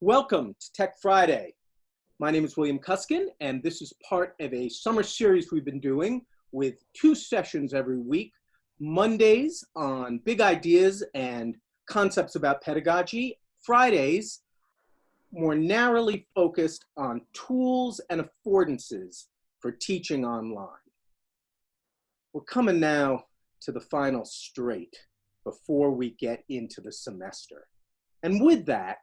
Welcome to Tech Friday. My name is William Kuskin, and this is part of a summer series we've been doing with 2 sessions every week. Mondays on big ideas and concepts about pedagogy. Fridays, more narrowly focused on tools and affordances for teaching online. We're coming now to the final straight before we get into the semester. And with that,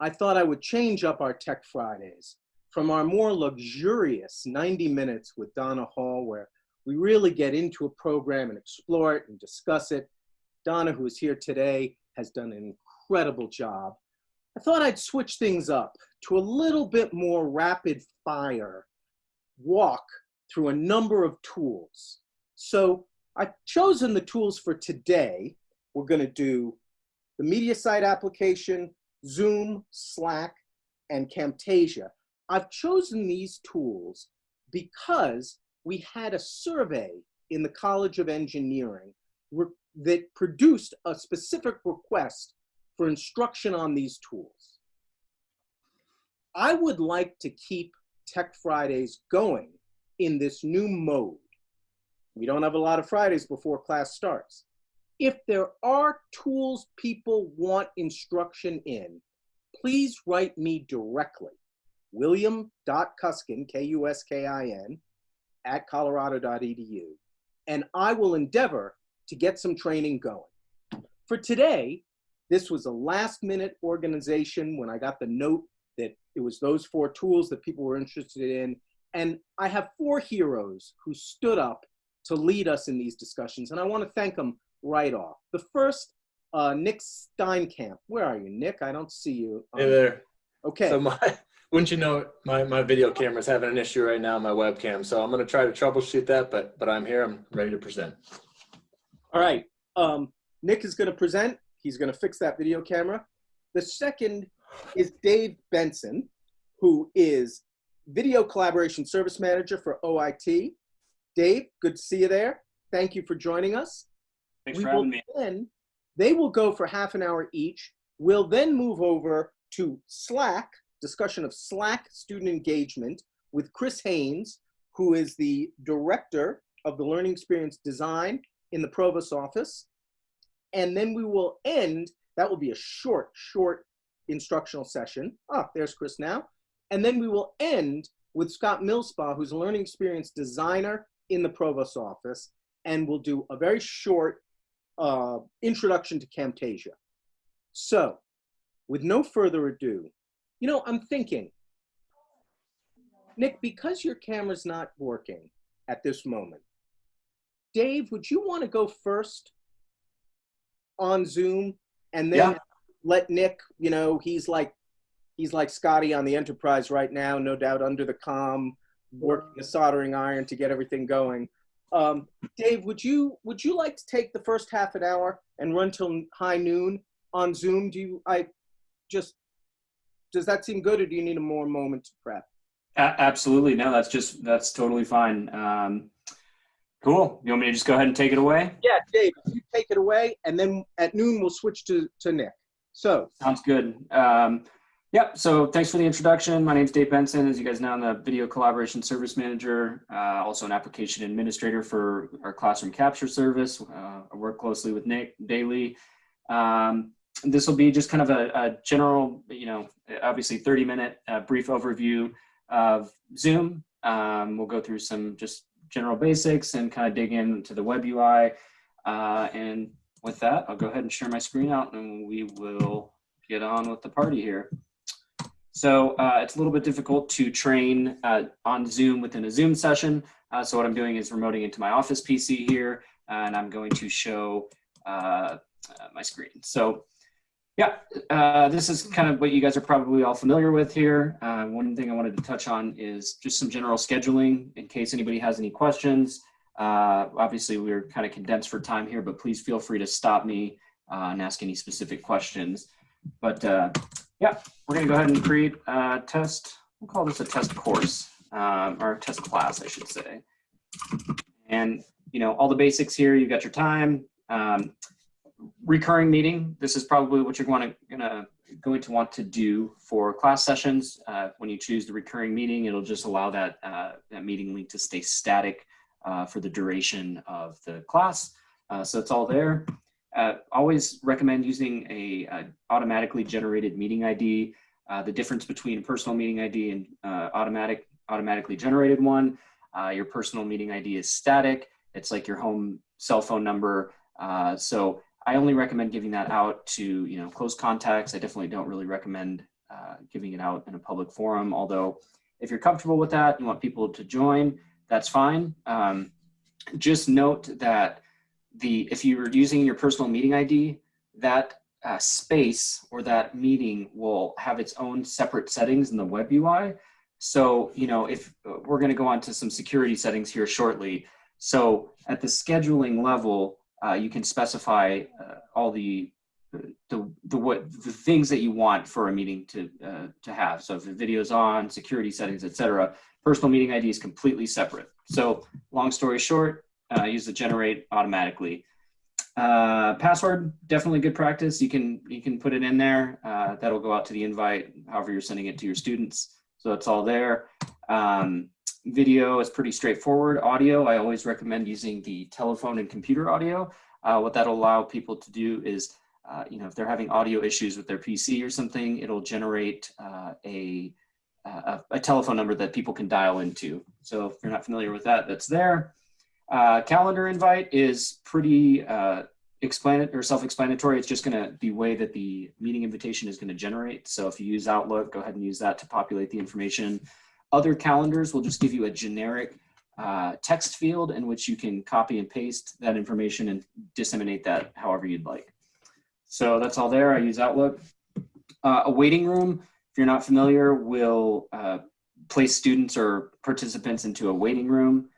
I thought I would change up our Tech Fridays from our more luxurious 90 minutes with Donna Hall, where we really get into a program and explore it and discuss it. Donna, who is here today, has done an incredible job. I thought I'd switch things up to a little bit more rapid fire walk through a number of tools. So I've chosen the tools for today. We're going to do the Mediasite application, Zoom, Slack, and Camtasia. I've chosen these tools because we had a survey in the College of Engineering that produced a specific request for instruction on these tools. I would like to keep Tech Fridays going in this new mode. We don't have a lot of Fridays before class starts. If there are tools people want instruction in, please write me directly, william.kuskin, K-U-S-K-I-N, at colorado.edu, and I will endeavor to get some training going. For today, this was a last-minute organization when I got the note that it was those 4 tools that people were interested in, and I have 4 heroes who stood up to lead us in these discussions, and I want to thank them right off. The first, Nick Steinkamp. Where are you, Nick? I don't see you. Hey there. Okay. So wouldn't you know, my video camera's having an issue right now, my webcam. So I'm going to try to troubleshoot that, but I'm here. I'm ready to present. All right. Nick is going to present. He's going to fix that video camera. The second is Dave Benson, who is Video Collaboration Service Manager for OIT. Dave, good to see you there. Thank you for joining us. Thanks for having me. They will go for half an hour each. We'll then move over to Slack, discussion of Slack student engagement with Chris Haynes, who is the director of the Learning Experience Design in the Provost office. And then we will end, that will be a short instructional session. There's Chris now. And then we will end with Scott Millspaugh, who's a Learning Experience Designer in the Provost office, and we'll do a very short introduction to Camtasia. So, with no further ado, I'm thinking, Nick, because your camera's not working at this moment, Dave, would you want to go first on Zoom and then let Nick, he's like Scotty on the Enterprise right now, no doubt under the comm, working the soldering iron to get everything going. Dave, would you like to take the first half an hour and run till high noon on Zoom? Does that seem good, or do you need a more moment to prep? Absolutely. No, that's totally fine. Cool. You want me to just go ahead and take it away? Yeah, Dave, you take it away, and then at noon we'll switch to Nick. So sounds good. Yep. So thanks for the introduction. My name is Dave Benson. As you guys know, I'm the Video Collaboration Service Manager, also an application administrator for our classroom capture service. I work closely with Nick daily. This will be just kind of a general, obviously 30-minute brief overview of Zoom. We'll go through some just general basics and kind of dig into the web UI. And with that, I'll go ahead and share my screen out and we will get on with the party here. So it's a little bit difficult to train on Zoom within a Zoom session. So what I'm doing is remoting into my office PC here, and I'm going to show my screen. So this is kind of what you guys are probably all familiar with here. One thing I wanted to touch on is just some general scheduling in case anybody has any questions. Obviously, we're kind of condensed for time here, but please feel free to stop me and ask any specific questions. But we're going to go ahead and create a test. We'll call this a test course, or a test class, I should say. And, all the basics here, you've got your time. Recurring meeting. This is probably what you're going to going to want to do for class sessions. When you choose the recurring meeting, it'll just allow that, that meeting link to stay static for the duration of the class. So it's all there. Always recommend using a automatically generated meeting ID. The difference between a personal meeting ID and automatically generated one, your personal meeting ID is static. It's like your home cell phone number. So I only recommend giving that out to, you know, close contacts. I definitely don't really recommend giving it out in a public forum. Although if you're comfortable with that, you want people to join, that's fine. Just note that if you're using your personal meeting ID, that space or that meeting will have its own separate settings in the web UI. So, you know, if we're going to go on to some security settings here shortly. So at the scheduling level, you can specify all the things that you want for a meeting to have. So if the video's on, security settings, etc. Personal meeting ID is completely separate. So long story short, use the generate automatically. Password, definitely good practice. You can put it in there. That'll go out to the invite, however you're sending it to your students. So it's all there. Video is pretty straightforward. Audio, I always recommend using the telephone and computer audio. What that'll allow people to do is, you know, if they're having audio issues with their PC or something, it'll generate a telephone number that people can dial into. So if you're not familiar with that, that's there. Calendar invite is pretty self-explanatory. It's just going to be the way that the meeting invitation is going to generate. So if you use Outlook, go ahead and use that to populate the information. Other calendars will just give you a generic text field in which you can copy and paste that information and disseminate that however you'd like. So that's all there. I use Outlook. A waiting room, if you're not familiar, will place students or participants into a waiting room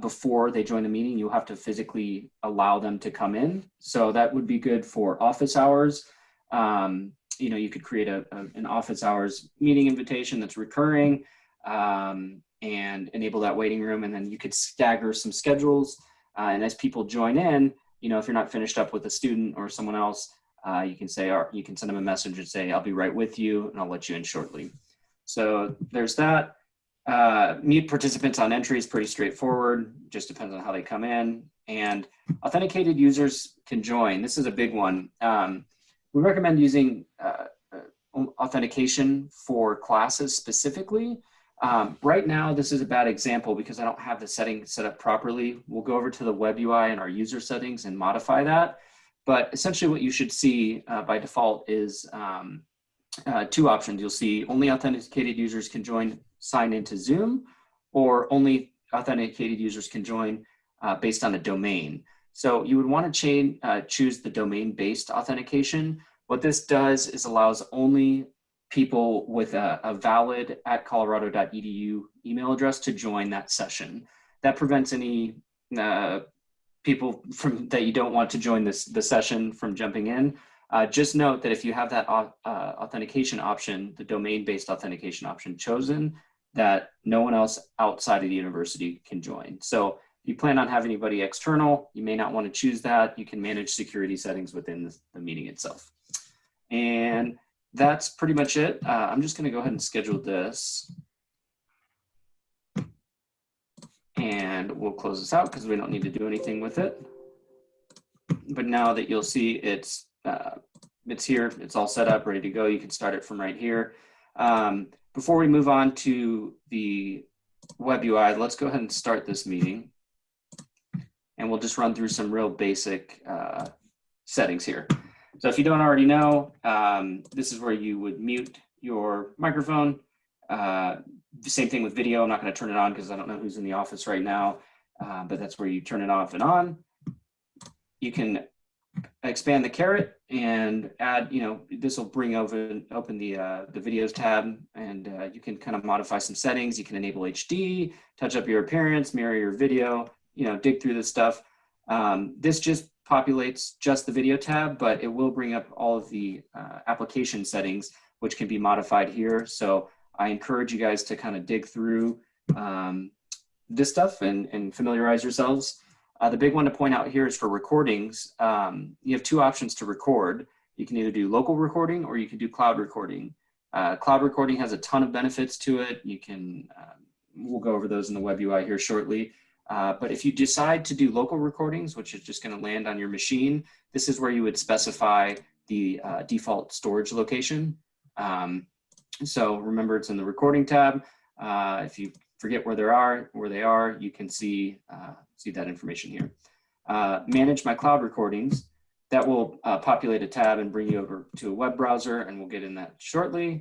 before they join the meeting. You'll have to physically allow them to come in. So that would be good for office hours. You know, you could create an office hours meeting invitation that's recurring, and enable that waiting room, and then you could stagger some schedules. And as people join in, you know, if you're not finished up with a student or someone else, you can say, or you can send them a message and say, I'll be right with you, and I'll let you in shortly. So there's that. Mute participants on entry is pretty straightforward, just depends on how they come in. And authenticated users can join. This is a big one. We recommend using authentication for classes specifically. Right now, this is a bad example because I don't have the setting set up properly. We'll go over to the web UI and our user settings and modify that. But essentially what you should see by default is two options. You'll see only authenticated users can join, sign into Zoom, or only authenticated users can join based on a domain. So you would want to choose the domain-based authentication. What this does is allows only people with a valid @colorado.edu email address to join that session. That prevents any people that you don't want to join the session from jumping in. Just note that if you have that authentication option, the domain-based authentication option chosen, that no one else outside of the university can join. So if you plan on having anybody external, you may not want to choose that. You can manage security settings within the meeting itself. And that's pretty much it. I'm just going to go ahead and schedule this. And we'll close this out because we don't need to do anything with it. But now that you'll see it's here, it's all set up, ready to go. You can start it from right here. Before we move on to the web UI, let's go ahead and start this meeting. And we'll just run through some real basic settings here. So if you don't already know, this is where you would mute your microphone. The same thing with video. I'm not going to turn it on because I don't know who's in the office right now, but that's where you turn it off and on. You can expand the caret and add, you know, this will bring open the videos tab, and you can kind of modify some settings. You can enable HD, touch up your appearance, mirror your video, you know, dig through this stuff. This just populates just the video tab, but it will bring up all of the application settings, which can be modified here. So I encourage you guys to kind of dig through this stuff and familiarize yourselves. The big one to point out here is for recordings. You have two options to record. You can either do local recording or you can do cloud recording. Cloud recording has a ton of benefits to it. You can, we'll go over those in the web UI here shortly. But if you decide to do local recordings, which is just going to land on your machine, this is where you would specify the default storage location. So remember, it's in the recording tab. If you forget where they are, you can see that information here. Manage my cloud recordings. That will populate a tab and bring you over to a web browser, and we'll get in that shortly.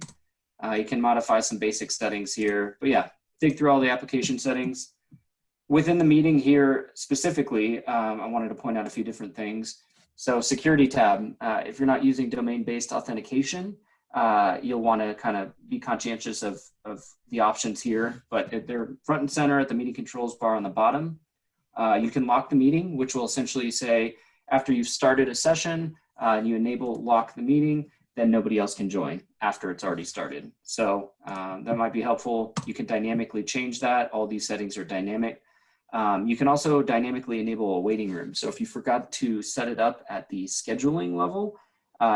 You can modify some basic settings here, but yeah, dig through all the application settings. Within the meeting here specifically, I wanted to point out a few different things. So security tab, if you're not using domain-based authentication, you'll want to kind of be conscientious of the options here, but they're front and center at the meeting controls bar on the bottom. You can lock the meeting, which will essentially say, after you've started a session and you enable lock the meeting, then nobody else can join after it's already started. So that might be helpful. You can dynamically change that. All these settings are dynamic. You can also dynamically enable a waiting room. So if you forgot to set it up at the scheduling level,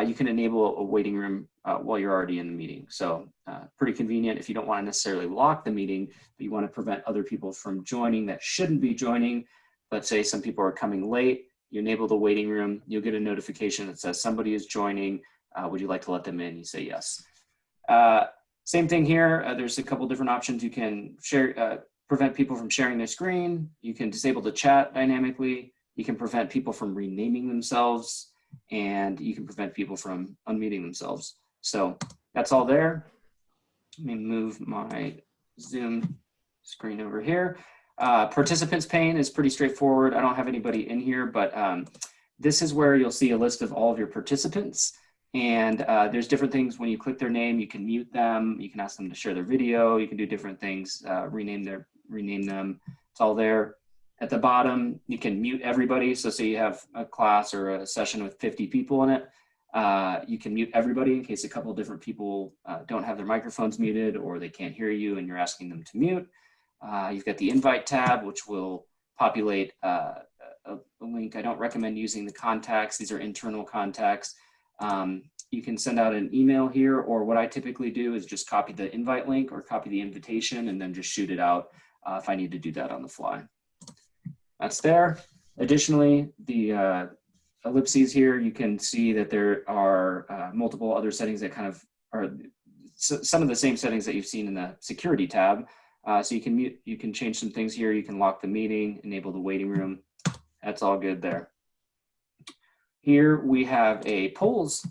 you can enable a waiting room while you're already in the meeting. So pretty convenient if you don't want to necessarily lock the meeting, but you want to prevent other people from joining that shouldn't be joining. Let's say some people are coming late, you enable the waiting room, you'll get a notification that says somebody is joining. Would you like to let them in? You say yes. Same thing here. There's a couple different options. You can prevent people from sharing their screen. You can disable the chat dynamically. You can prevent people from renaming themselves, and you can prevent people from unmuting themselves. So that's all there. Let me move my Zoom screen over here. Participants pane is pretty straightforward. I don't have anybody in here, but this is where you'll see a list of all of your participants. And there's different things. When you click their name, you can mute them. You can ask them to share their video. You can do different things, rename them. It's all there. At the bottom, you can mute everybody. So say you have a class or a session with 50 people in it. You can mute everybody in case a couple of different people don't have their microphones muted or they can't hear you and you're asking them to mute. You've got the invite tab, which will populate a link. I don't recommend using the contacts. These are internal contacts. You can send out an email here, or what I typically do is just copy the invite link or copy the invitation and then just shoot it out if I need to do that on the fly. That's there. Additionally, the ellipses here, you can see that there are multiple other settings that kind of are some of the same settings that you've seen in the security tab. So you can mute, you can change some things here. You can lock the meeting, enable the waiting room. That's all good there. Here we have a polls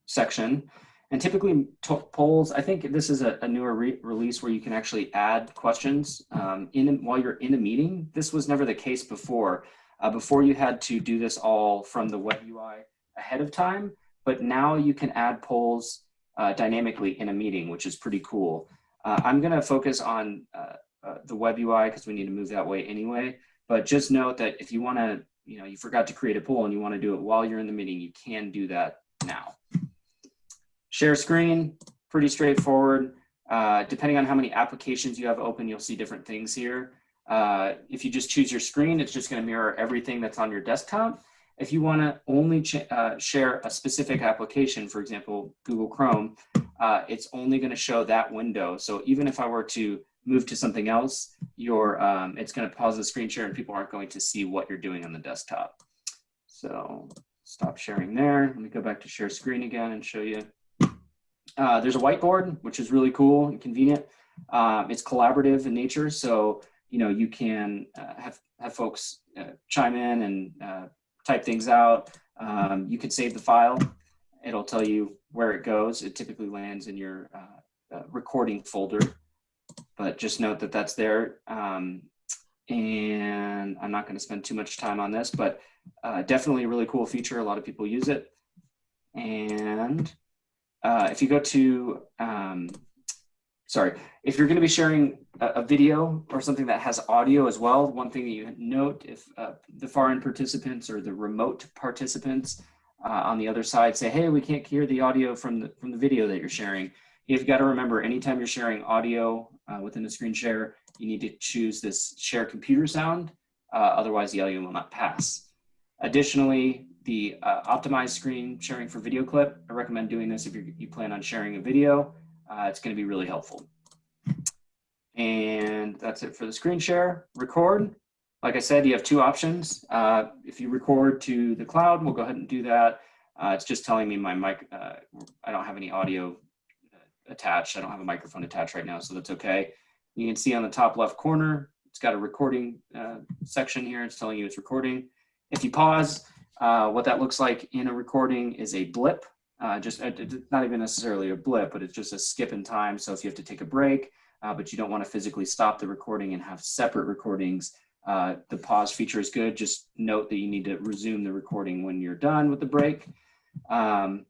section, and typically polls, I think this is a newer release where you can actually add questions while you're in a meeting. This was never the case before. Before you had to do this all from the web UI ahead of time, but now you can add polls dynamically in a meeting, which is pretty cool. I'm gonna focus on the web UI because we need to move that way anyway, but just note that if you wanna, you forgot to create a poll and you wanna do it while you're in the meeting, you can do that now. Share screen, pretty straightforward. Depending on how many applications you have open, you'll see different things here. If you just choose your screen, it's just gonna mirror everything that's on your desktop. If you wanna only share a specific application, for example, Google Chrome, it's only gonna show that window. So even if I were to move to something else, it's gonna pause the screen share and people aren't going to see what you're doing on the desktop. So stop sharing there. Let me go back to share screen again and show you. There's a whiteboard, which is really cool and convenient. It's collaborative in nature, so you can have folks chime in and type things out. You can save the file. It'll tell you where it goes. It typically lands in your recording folder, but just note that that's there. And I'm not going to spend too much time on this, but definitely a really cool feature. A lot of people use it. And if you go to, if you're going to be sharing a video or something that has audio as well, one thing that you note, if the far end participants or the remote participants on the other side say, hey, we can't hear the audio from the video that you're sharing, you've got to remember anytime you're sharing audio within a screen share, you need to choose this share computer sound, otherwise the audio will not pass. Additionally, the optimized screen sharing for video clip. I recommend doing this if you plan on sharing a video. It's going to be really helpful. And that's it for the screen share. Record. Like I said, you have two options. If you record to the cloud, we'll go ahead and do that. It's just telling me my mic, I don't have any audio attached. I don't have a microphone attached right now, so that's okay. You can see on the top left corner, it's got a recording section here. It's telling you it's recording. If you pause, what that looks like in a recording is a blip. Just not even necessarily a blip, but it's just a skip in time. So if you have to take a break, but you don't want to physically stop the recording and have separate recordings, the pause feature is good. Just note that you need to resume the recording when you're done with the break. I'm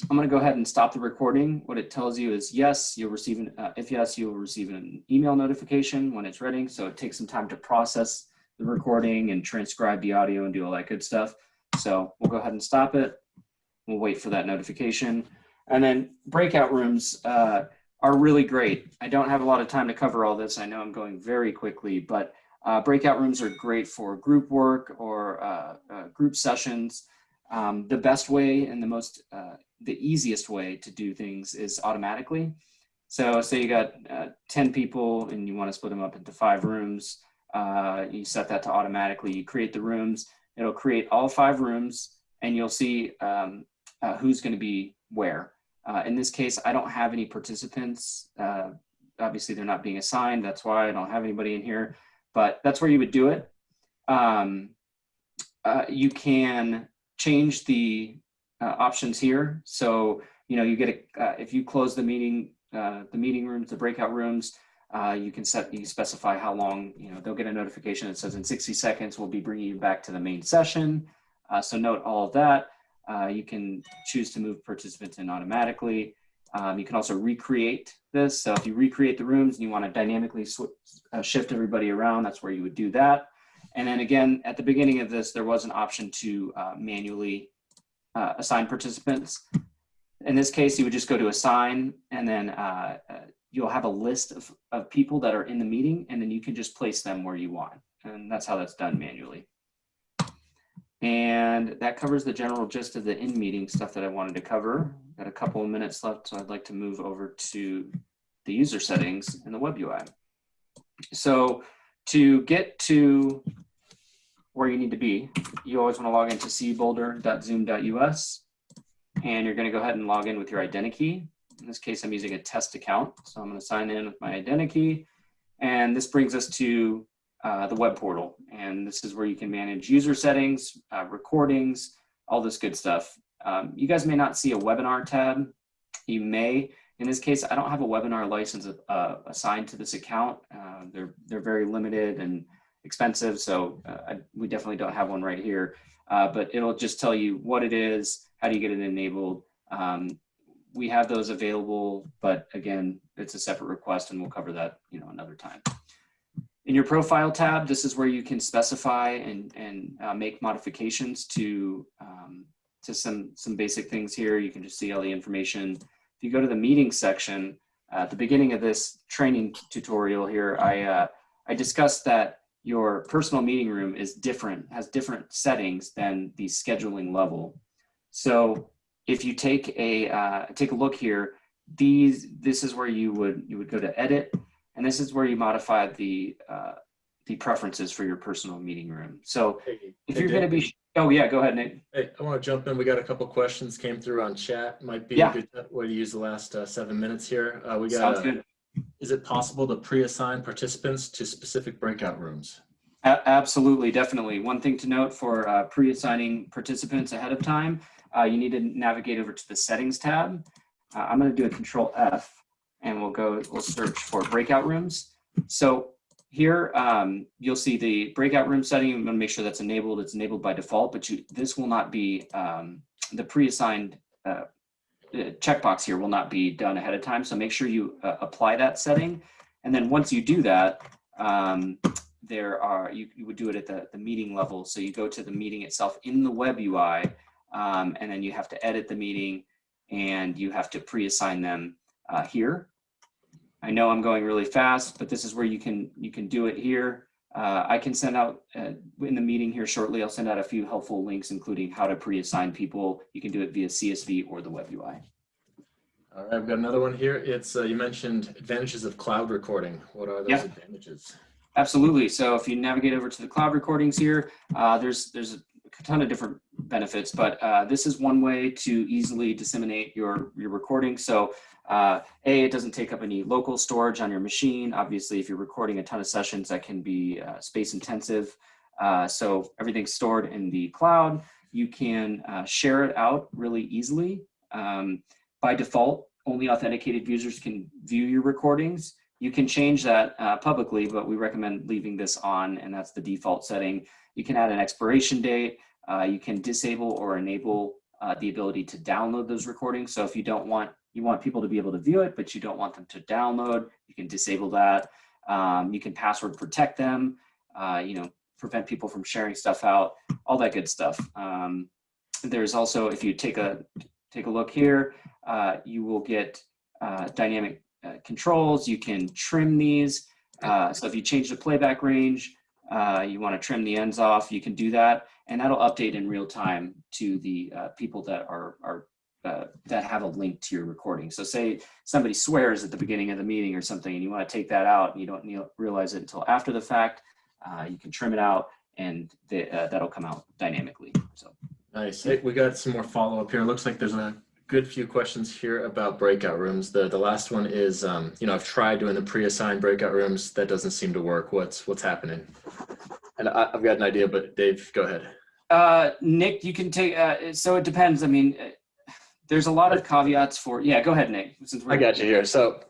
going to go ahead and stop the recording. What it tells you is yes, you'll receive if yes, you'll receive an email notification when it's ready. So it takes some time to process the recording and transcribe the audio and do all that good stuff. So we'll go ahead and stop it. We'll wait for that notification. And then breakout rooms are really great. I don't have a lot of time to cover all this. I know I'm going very quickly, but breakout rooms are great for group work or group sessions. The best way and the easiest way to do things is automatically. So say you got 10 people and you want to split them up into 5 rooms. You set that to automatically. You create the rooms. It'll create all 5 rooms, and you'll see who's going to be where. In this case, I don't have any participants. Obviously, they're not being assigned. That's why I don't have anybody in here. But that's where you would do it. You can change the options here. So, you get if you close the meeting rooms, the breakout rooms, you can specify how long, they'll get a notification that says in 60 seconds, we'll be bringing you back to the main session. So note all of that. You can choose to move participants in automatically. You can also recreate this. So if you recreate the rooms and you want to dynamically shift everybody around, that's where you would do that. And then again, at the beginning of this, there was an option to manually assign participants. In this case, you would just go to assign, and then you'll have a list of people that are in the meeting, and then you can just place them where you want. And that's how that's done manually. And that covers the general gist of the in-meeting stuff that I wanted to cover. Got a couple of minutes left, so I'd like to move over to the user settings in the web UI. So to get to where you need to be, you always want to log into cboulder.zoom.us, and you're going to go ahead and log in with your identity key. In this case, I'm using a test account, so I'm going to sign in with my identity key, and this brings us to the web portal, and this is where you can manage user settings, recordings, all this good stuff. You guys may not see a webinar tab. You may. In this case, I don't have a webinar license assigned to this account. They're very limited and expensive, so we definitely don't have one right here. But it'll just tell you what it is, how do you get it enabled. We have those available, but again, it's a separate request, and we'll cover that another time. In your profile tab, this is where you can specify and make modifications to some basic things here. You can just see all the information. If you go to the meeting section, at the beginning of this training tutorial here, I discussed that your personal meeting room is has different settings than the scheduling level. So if you take a look here, this is where you would go to edit, and this is where you modify the preferences for your personal meeting room. So if you're going to be, oh yeah, go ahead, Nate. Hey, I want to jump in. We got a couple questions came through on chat. Might be a good way to use the last 7 minutes here. We got. Sounds good. Is it possible to pre-assign participants to specific breakout rooms? Absolutely, definitely. One thing to note for pre-assigning participants ahead of time, you need to navigate over to the settings tab. I'm going to do a Control F, and we'll search for breakout rooms. So here you'll see the breakout room setting. I'm going to make sure that's enabled. It's enabled by default, but this will not be the pre-assigned checkbox here will not be done ahead of time. So make sure you apply that setting, and then once you do that, you would do it at the meeting level. So you go to the meeting itself in the web UI, and then you have to edit the meeting, and you have to pre-assign them here. I know I'm going really fast, but this is where you can do it here. I can send out in the meeting here shortly, I'll send out a few helpful links, including how to pre-assign people. You can do it via CSV or the web UI. All right, I've got another one here. It's you mentioned advantages of cloud recording. What are those advantages? Absolutely. So if you navigate over to the cloud recordings here, there's a ton of different benefits, but this is one way to easily disseminate your recording. So it doesn't take up any local storage on your machine. Obviously, if you're recording a ton of sessions, that can be space intensive. So everything's stored in the cloud. You can share it out really easily. By default, only authenticated users can view your recordings. You can change that publicly, but we recommend leaving this on, and that's the default setting. You can add an expiration date. You can disable or enable the ability to download those recordings. So if you want people to be able to view it, but you don't want them to download, you can disable that. You can password protect them, prevent people from sharing stuff out, all that good stuff. There's also, if you take a look here, you will get dynamic controls. You can trim these. So if you change the playback range, you want to trim the ends off, you can do that, and that'll update in real time to the people that that have a link to your recording. So say somebody swears at the beginning of the meeting or something, and you want to take that out, and you don't realize it until after the fact. You can trim it out, and that'll come out dynamically. So nice. Hey, we got some more follow up here. Looks like there's a good few questions here about breakout rooms. The last one is, I've tried doing the pre-assigned breakout rooms. That doesn't seem to work. What's happening? And I've got an idea, but Dave, go ahead. Nick, you can take, so it depends. I mean, there's a lot of caveats for, go ahead, Nick. I got you here. So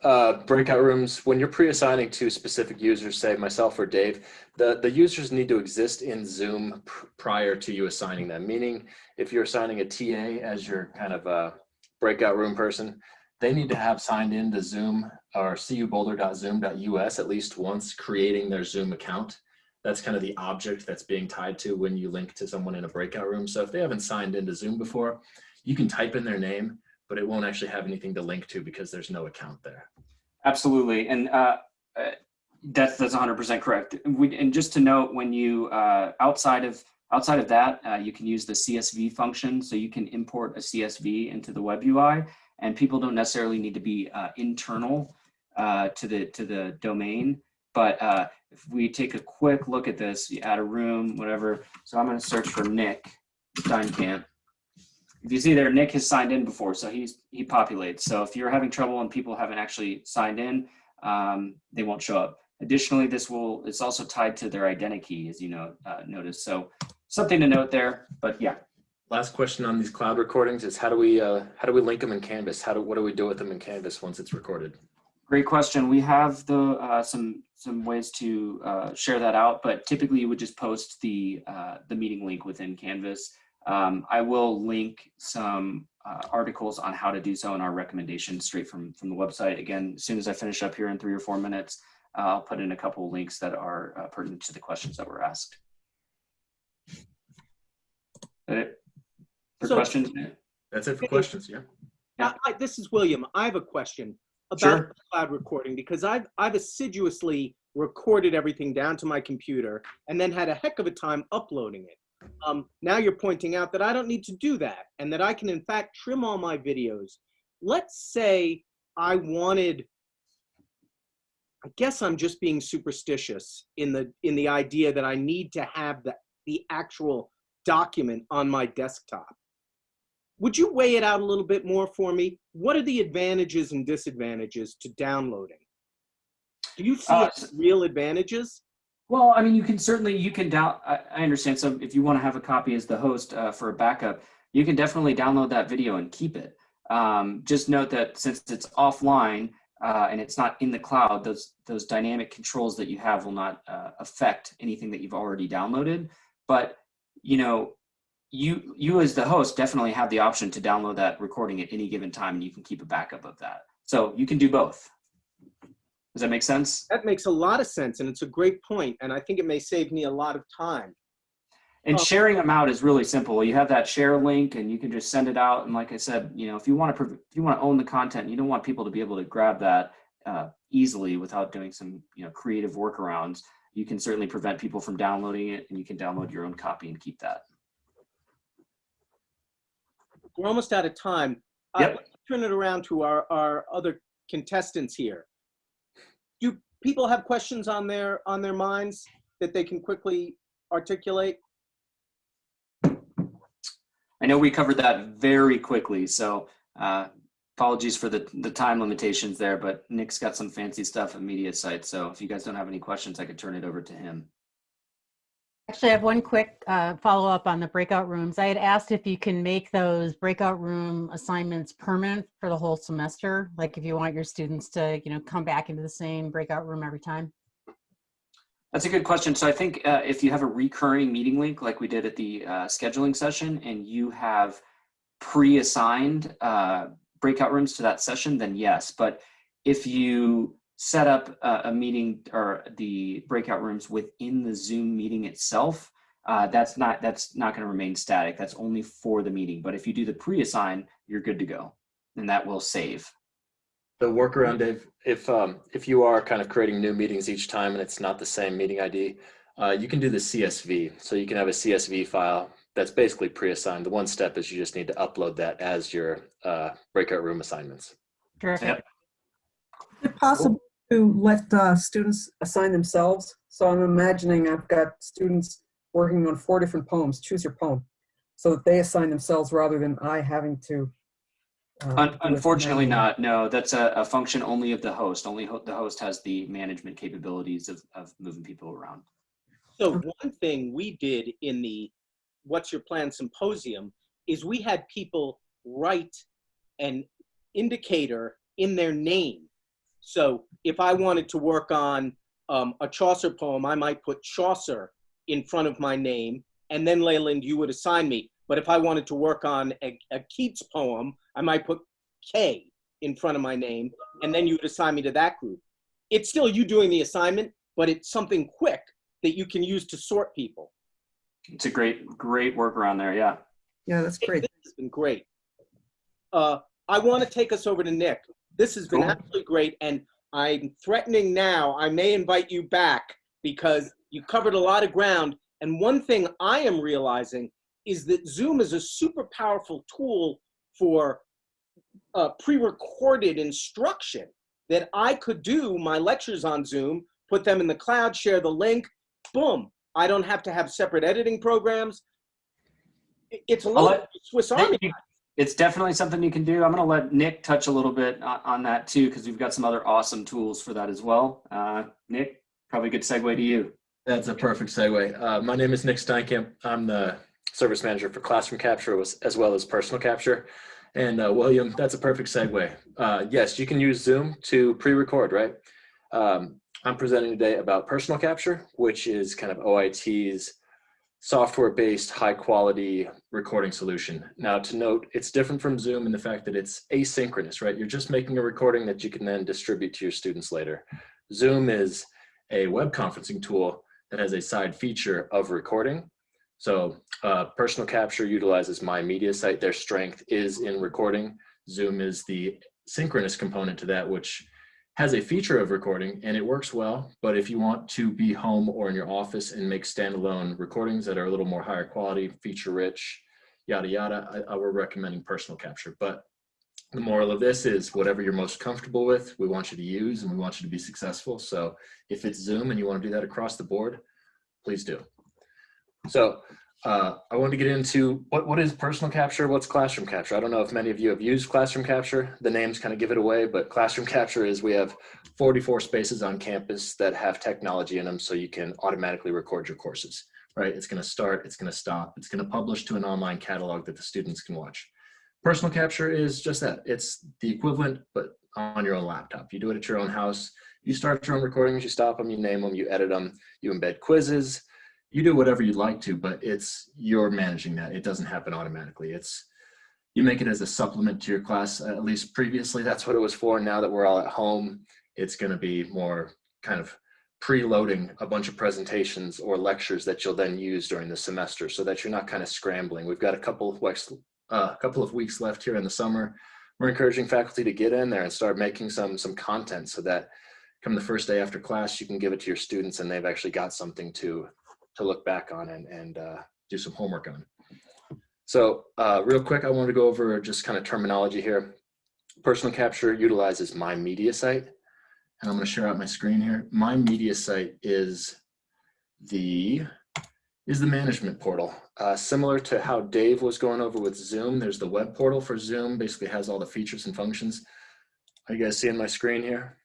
breakout rooms, when you're pre-assigning to specific users, say myself or Dave, the users need to exist in Zoom prior to you assigning them. Meaning if you're assigning a TA as your kind of breakout room person, they need to have signed in to Zoom or cuboulder.zoom.us at least once, creating their Zoom account. That's kind of the object that's being tied to when you link to someone in a breakout room. So if they haven't signed into Zoom before, you can type in their name, but it won't actually have anything to link to because there's no account there. Absolutely, and that's 100% correct. And just to note, when you outside of that, you can use the CSV function, so you can import a CSV into the web UI, and people don't necessarily need to be internal to the domain. But if we take a quick look at this, you add a room, whatever. So I'm going to search for Nick Steinkamp. If you see there, Nick has signed in before, so he populates. So if you're having trouble and people haven't actually signed in, they won't show up. Additionally, it's also tied to their identity key, as you know, notice. So something to note there, but yeah. Last question on these cloud recordings is how do we link them in Canvas? What do we do with them in Canvas once it's recorded? Great question. We have some ways to share that out, but typically you would just post the meeting link within Canvas. I will link some articles on how to do so in our recommendations straight from the website. Again, as soon as I finish up here in 3 or 4 minutes, I'll put in a couple of links that are pertinent to the questions that were asked. Questions? That's it for questions, yeah. This is William. I have a question about the cloud recording, because I've assiduously recorded everything down to my computer and then had a heck of a time uploading it. Now you're pointing out that I don't need to do that and that I can in fact trim all my videos. Let's say I wanted, I guess I'm just being superstitious in the idea that I need to have the actual document on my desktop. Would you weigh it out a little bit more for me? What are the advantages and disadvantages to downloading? Do you see real advantages? Well, I mean, you can I understand. So if you want to have a copy as the host for a backup, you can definitely download that video and keep it. Just note that since it's offline and it's not in the cloud, those dynamic controls that you have will not affect anything that you've already downloaded. But, you as the host definitely have the option to download that recording at any given time, and you can keep a backup of that. So you can do both. Does that make sense? That makes a lot of sense, and it's a great point, and I think it may save me a lot of time. And sharing them out is really simple. You have that share link, and you can just send it out. And like I said, if you want to own the content, you don't want people to be able to grab that easily without doing some creative workarounds. you can certainly prevent people from downloading it, and you can download your own copy and keep that. We're almost out of time. Yep. Let's turn it around to our other contestants here. Do people have questions on their minds that they can quickly articulate? I know we covered that very quickly, so apologies for the time limitations there, but Nick's got some fancy stuff at Mediasite, so if you guys don't have any questions, I could turn it over to him. Actually, I have one quick follow-up on the breakout rooms. I had asked if you can make those breakout room assignments permanent for the whole semester, like if you want your students to, come back into the same breakout room every time. That's a good question. So I think if you have a recurring meeting link like we did at the scheduling session, and you have pre-assigned breakout rooms to that session, then yes. But if you set up a meeting or the breakout rooms within the Zoom meeting itself, that's not going to remain static. That's only for the meeting. But if you do the pre-assign, you're good to go, and that will save. The workaround, Dave, if you are kind of creating new meetings each time and it's not the same meeting ID, you can do the CSV. So you can have a CSV file that's basically pre-assigned. The one step is you just need to upload that as your breakout room assignments. Terrific. Yep. Is it possible to let students assign themselves? So I'm imagining I've got students working on 4 different poems. Choose your poem, so that they assign themselves rather than I having to. Unfortunately not. No, that's a function only of the host. Only the host has the management capabilities of moving people around. So one thing we did in the What's Your Plan symposium is we had people write an indicator in their name. So if I wanted to work on a Chaucer poem, I might put Chaucer in front of my name, and then Leyland, you would assign me. But if I wanted to work on a Keats poem, I might put K in front of my name, and then you would assign me to that group. It's still you doing the assignment, but it's something quick that you can use to sort people. It's a great workaround there. Yeah. Yeah, that's great. This has been great. I want to take us over to Nick. This has been absolutely great, and I'm threatening now I may invite you back because you covered a lot of ground. And one thing I am realizing is that Zoom is a super powerful tool for pre-recorded instruction, that I could do my lectures on Zoom, put them in the cloud, share the link, boom. I don't have to have separate editing programs. It's a little Swiss Army. It's definitely something you can do. I'm going to let Nick touch a little bit on that too, because we've got some other awesome tools for that as well. Nick, probably a good segue to you. That's a perfect segue. My name is Nick Steinkamp. I'm the service manager for classroom capture as well as personal capture. And William, that's a perfect segue. Yes, you can use Zoom to pre-record, right? I'm presenting today about personal capture, which is kind of OIT's software-based, high-quality recording solution. Now, to note, it's different from Zoom in the fact that it's asynchronous, right? You're just making a recording that you can then distribute to your students later. Zoom is a web conferencing tool that has a side feature of recording. So personal capture utilizes my Mediasite. Their strength is in recording. Zoom is the synchronous component to that, which has a feature of recording, and it works well. But if you want to be home or in your office and make standalone recordings that are a little more higher quality, feature rich, yada, yada, we're recommending personal capture. But the moral of this is whatever you're most comfortable with, we want you to use and we want you to be successful. So if it's Zoom and you want to do that across the board, please do. So I wanted to get into what is personal capture, what's classroom capture. I don't know if many of you have used classroom capture. The names kind of give it away, but classroom capture is we have 44 spaces on campus that have technology in them so you can automatically record your courses, right? It's going to start, it's going to stop, it's going to publish to an online catalog that the students can watch. Personal capture is just that. It's the equivalent, but on your own laptop. You do it at your own house. You start your own recordings, you stop them, you name them, you edit them, you embed quizzes. You do whatever you'd like to, but you're managing that. It doesn't happen automatically. You make it as a supplement to your class. At least previously, that's what it was for. Now that we're all at home, it's going to be more kind of preloading a bunch of presentations or lectures that you'll then use during the semester, so that you're not kind of scrambling. We've got a couple of weeks left here in the summer. We're encouraging faculty to get in there and start making some content, so that come the first day after class, you can give it to your students and they've actually got something to look back on and do some homework on. So real quick, I want to go over just kind of terminology here. Personal capture utilizes My Mediasite, and I'm going to share out my screen here. My Mediasite is the management portal. Similar to how Dave was going over with Zoom, there's the web portal for Zoom, basically has all the features and functions. Are you guys seeing my screen here?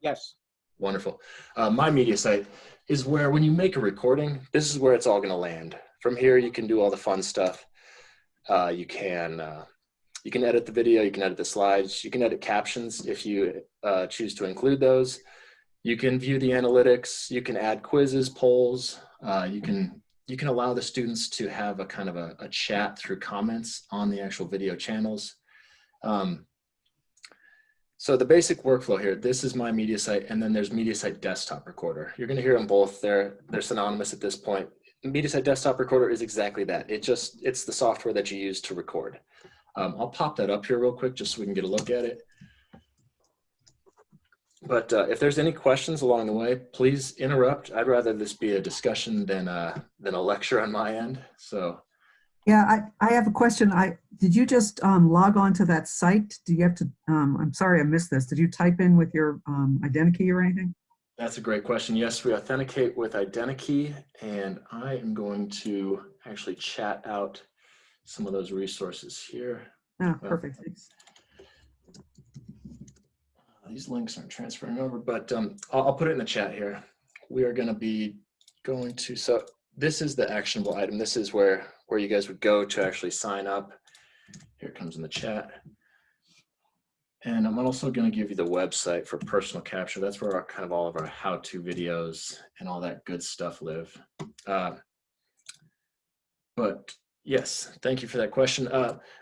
Yes. Wonderful. My Mediasite is where when you make a recording, this is where it's all going to land. From here, you can do all the fun stuff. You can edit the video, you can edit the slides, you can edit captions if you choose to include those. You can view the analytics, you can add quizzes, polls, you can allow the students to have a kind of a chat through comments on the actual video channels. So the basic workflow here, this is My Mediasite, and then there's Mediasite Desktop Recorder. You're gonna hear them both, they're synonymous at this point. Mediasite Desktop Recorder is exactly that. It's the software that you use to record. I'll pop that up here real quick just so we can get a look at it. But if there's any questions along the way, please interrupt. I'd rather this be a discussion than a lecture on my end. So, yeah, I have a question. Did you just log on to that site? Do you have to? I'm sorry, I missed this. Did you type in with your identity or anything? That's a great question. Yes, we authenticate with identity, and I am going to actually chat out some of those resources here. Oh, perfect. Thanks. These links aren't transferring over, but I'll put it in the chat here. We are going to be going to, so this is the actionable item. This is where you guys would go to actually sign up. Here it comes in the chat. And I'm also going to give you the website for personal capture. That's where kind of all of our how-to videos and all that good stuff live. But yes, thank you for that question.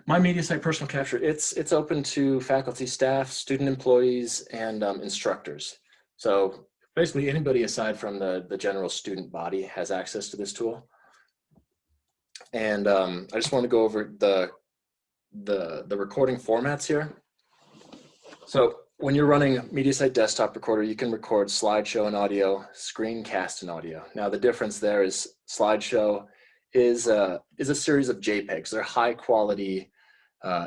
My Mediasite personal capture, it's open to faculty, staff, student employees, and instructors. So basically anybody aside from the general student body has access to this tool. And I just want to go over the recording formats here. So when you're running Mediasite Desktop Recorder, you can record slideshow and audio, screencast and audio. Now the difference there is slideshow is a series of JPEGs. They're high quality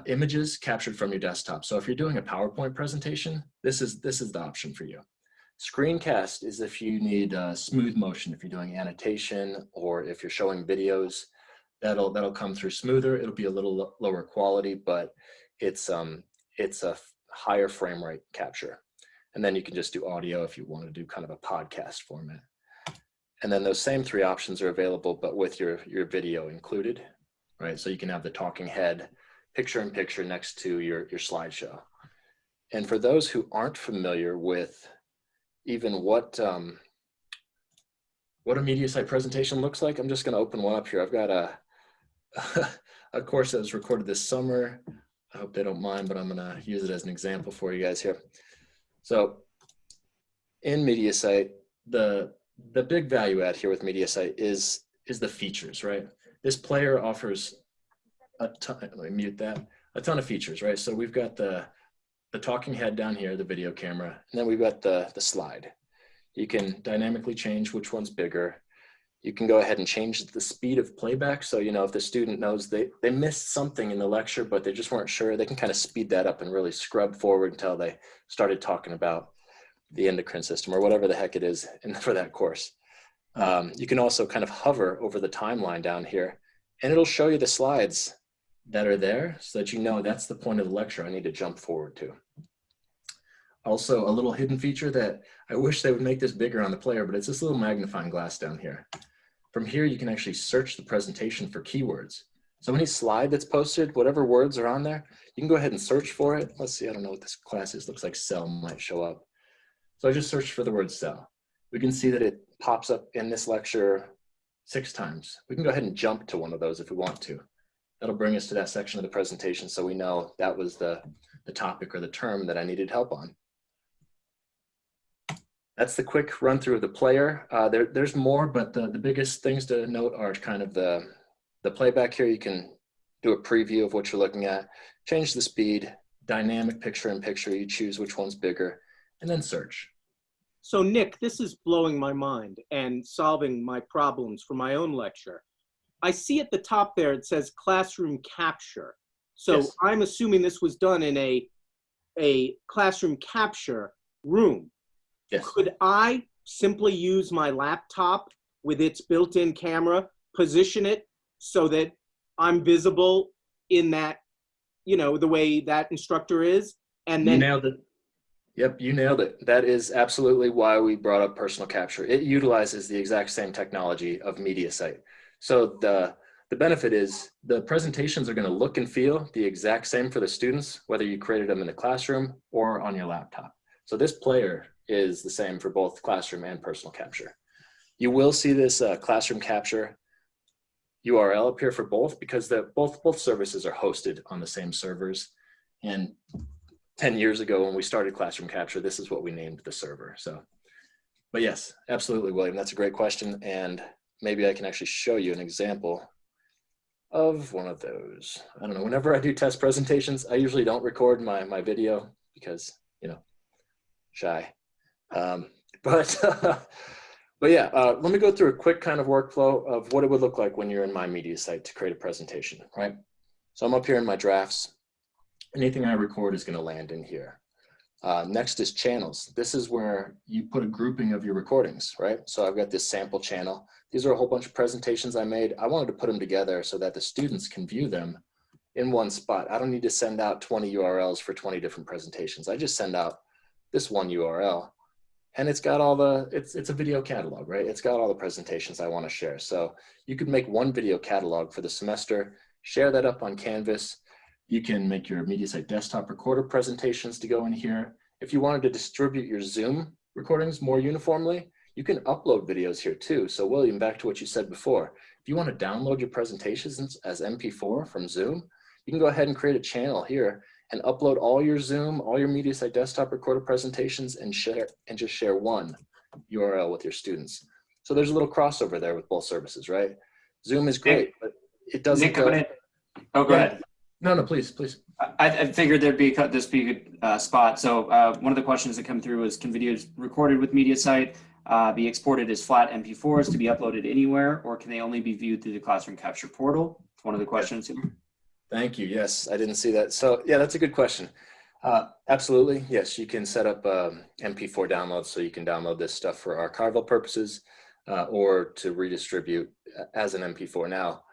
images captured from your desktop. So if you're doing a PowerPoint presentation, this is the option for you. Screencast is if you need smooth motion, if you're doing annotation or if you're showing videos, that'll come through smoother. It'll be a little lower quality, but it's a higher frame rate capture. And then you can just do audio if you want to do kind of a podcast format. And then those same three options are available, but with your video included, right? So you can have the talking head picture-in-picture next to your slideshow. And for those who aren't familiar with even what a Mediasite presentation looks like, I'm just going to open one up here. I've got a course that was recorded this summer. I hope they don't mind, but I'm going to use it as an example for you guys here. So in Mediasite, the big value add here with Mediasite is the features, right? This player offers a ton, let me mute that, a ton of features, right? So we've got the talking head down here, the video camera, and then we've got the slide. You can dynamically change which one's bigger. You can go ahead and change the speed of playback. So, if the student knows they missed something in the lecture, but they just weren't sure, they can kind of speed that up and really scrub forward until they started talking about the endocrine system or whatever the heck it is for that course. You can also kind of hover over the timeline down here and it'll show you the slides that are there so that that's the point of the lecture I need to jump forward to. Also, a little hidden feature that I wish they would make this bigger on the player, but it's this little magnifying glass down here. From here, you can actually search the presentation for keywords. So any slide that's posted, whatever words are on there, you can go ahead and search for it. Let's see, I don't know what this class is. Looks like cell might show up. So I just searched for the word cell. We can see that it pops up in this lecture 6 times. We can go ahead and jump to one of those if we want to. That'll bring us to that section of the presentation so we know that was the topic or the term that I needed help on. That's the quick run through of the player. There's more, but the biggest things to note are kind of the playback here. You can do a preview of what you're looking at, change the speed, dynamic picture-in-picture, you choose which one's bigger, and then search. So Nick, this is blowing my mind and solving my problems for my own lecture. I see at the top there, it says classroom capture. So Yes. I'm assuming this was done in a classroom capture room. Yes. Could I simply use my laptop with its built-in camera, position it so that I'm visible in that, you know, the way that instructor is, and You then nailed it. Yep, you nailed it. That is absolutely why we brought up personal capture. It utilizes the exact same technology of Mediasite. So the benefit is the presentations are going to look and feel the exact same for the students, whether you created them in the classroom or on your laptop. So this player is the same for both classroom and personal capture. You will see this classroom capture URL up here for both, because both services are hosted on the same servers. And 10 years ago when we started classroom capture, this is what we named the server. So, but yes, absolutely, William, that's a great question. And maybe I can actually show you an example of one of those. I don't know, whenever I do test presentations, I usually don't record my video because, you know, shy. But yeah, let me go through a quick kind of workflow of what it would look like when you're in my Mediasite to create a presentation, right? So I'm up here in my drafts. Anything I record is going to land in here. Next is channels. This is where you put a grouping of your recordings, right? So I've got this sample channel. These are a whole bunch of presentations I made. I wanted to put them together so that the students can view them in one spot. I don't need to send out 20 URLs for 20 different presentations. I just send out this one URL, and it's got all the, it's a video catalog, right? It's got all the presentations I want to share. So you could make one video catalog for the semester, share that up on Canvas. You can make your Mediasite desktop recorder presentations to go in here. If you wanted to distribute your Zoom recordings more uniformly, you can upload videos here too. So William, back to what you said before, if you want to download your presentations as MP4 from Zoom, you can go ahead and create a channel here and upload all your Zoom, all your Mediasite desktop recorder presentations and just share one URL with your students. So there's a little crossover there with both services, right? Zoom is great, but it doesn't. Nick, oh, go ahead. No, please. I figured this be a good spot. So one of the questions that come through is, can videos recorded with Mediasite be exported as flat MP4s to be uploaded anywhere, or can they only be viewed through the Classroom Capture portal? It's one of the questions here. Thank you. Yes, I didn't see that. So yeah, that's a good question. Absolutely. Yes, you can set up MP4 downloads so you can download this stuff for archival purposes or to redistribute as an MP4. Now,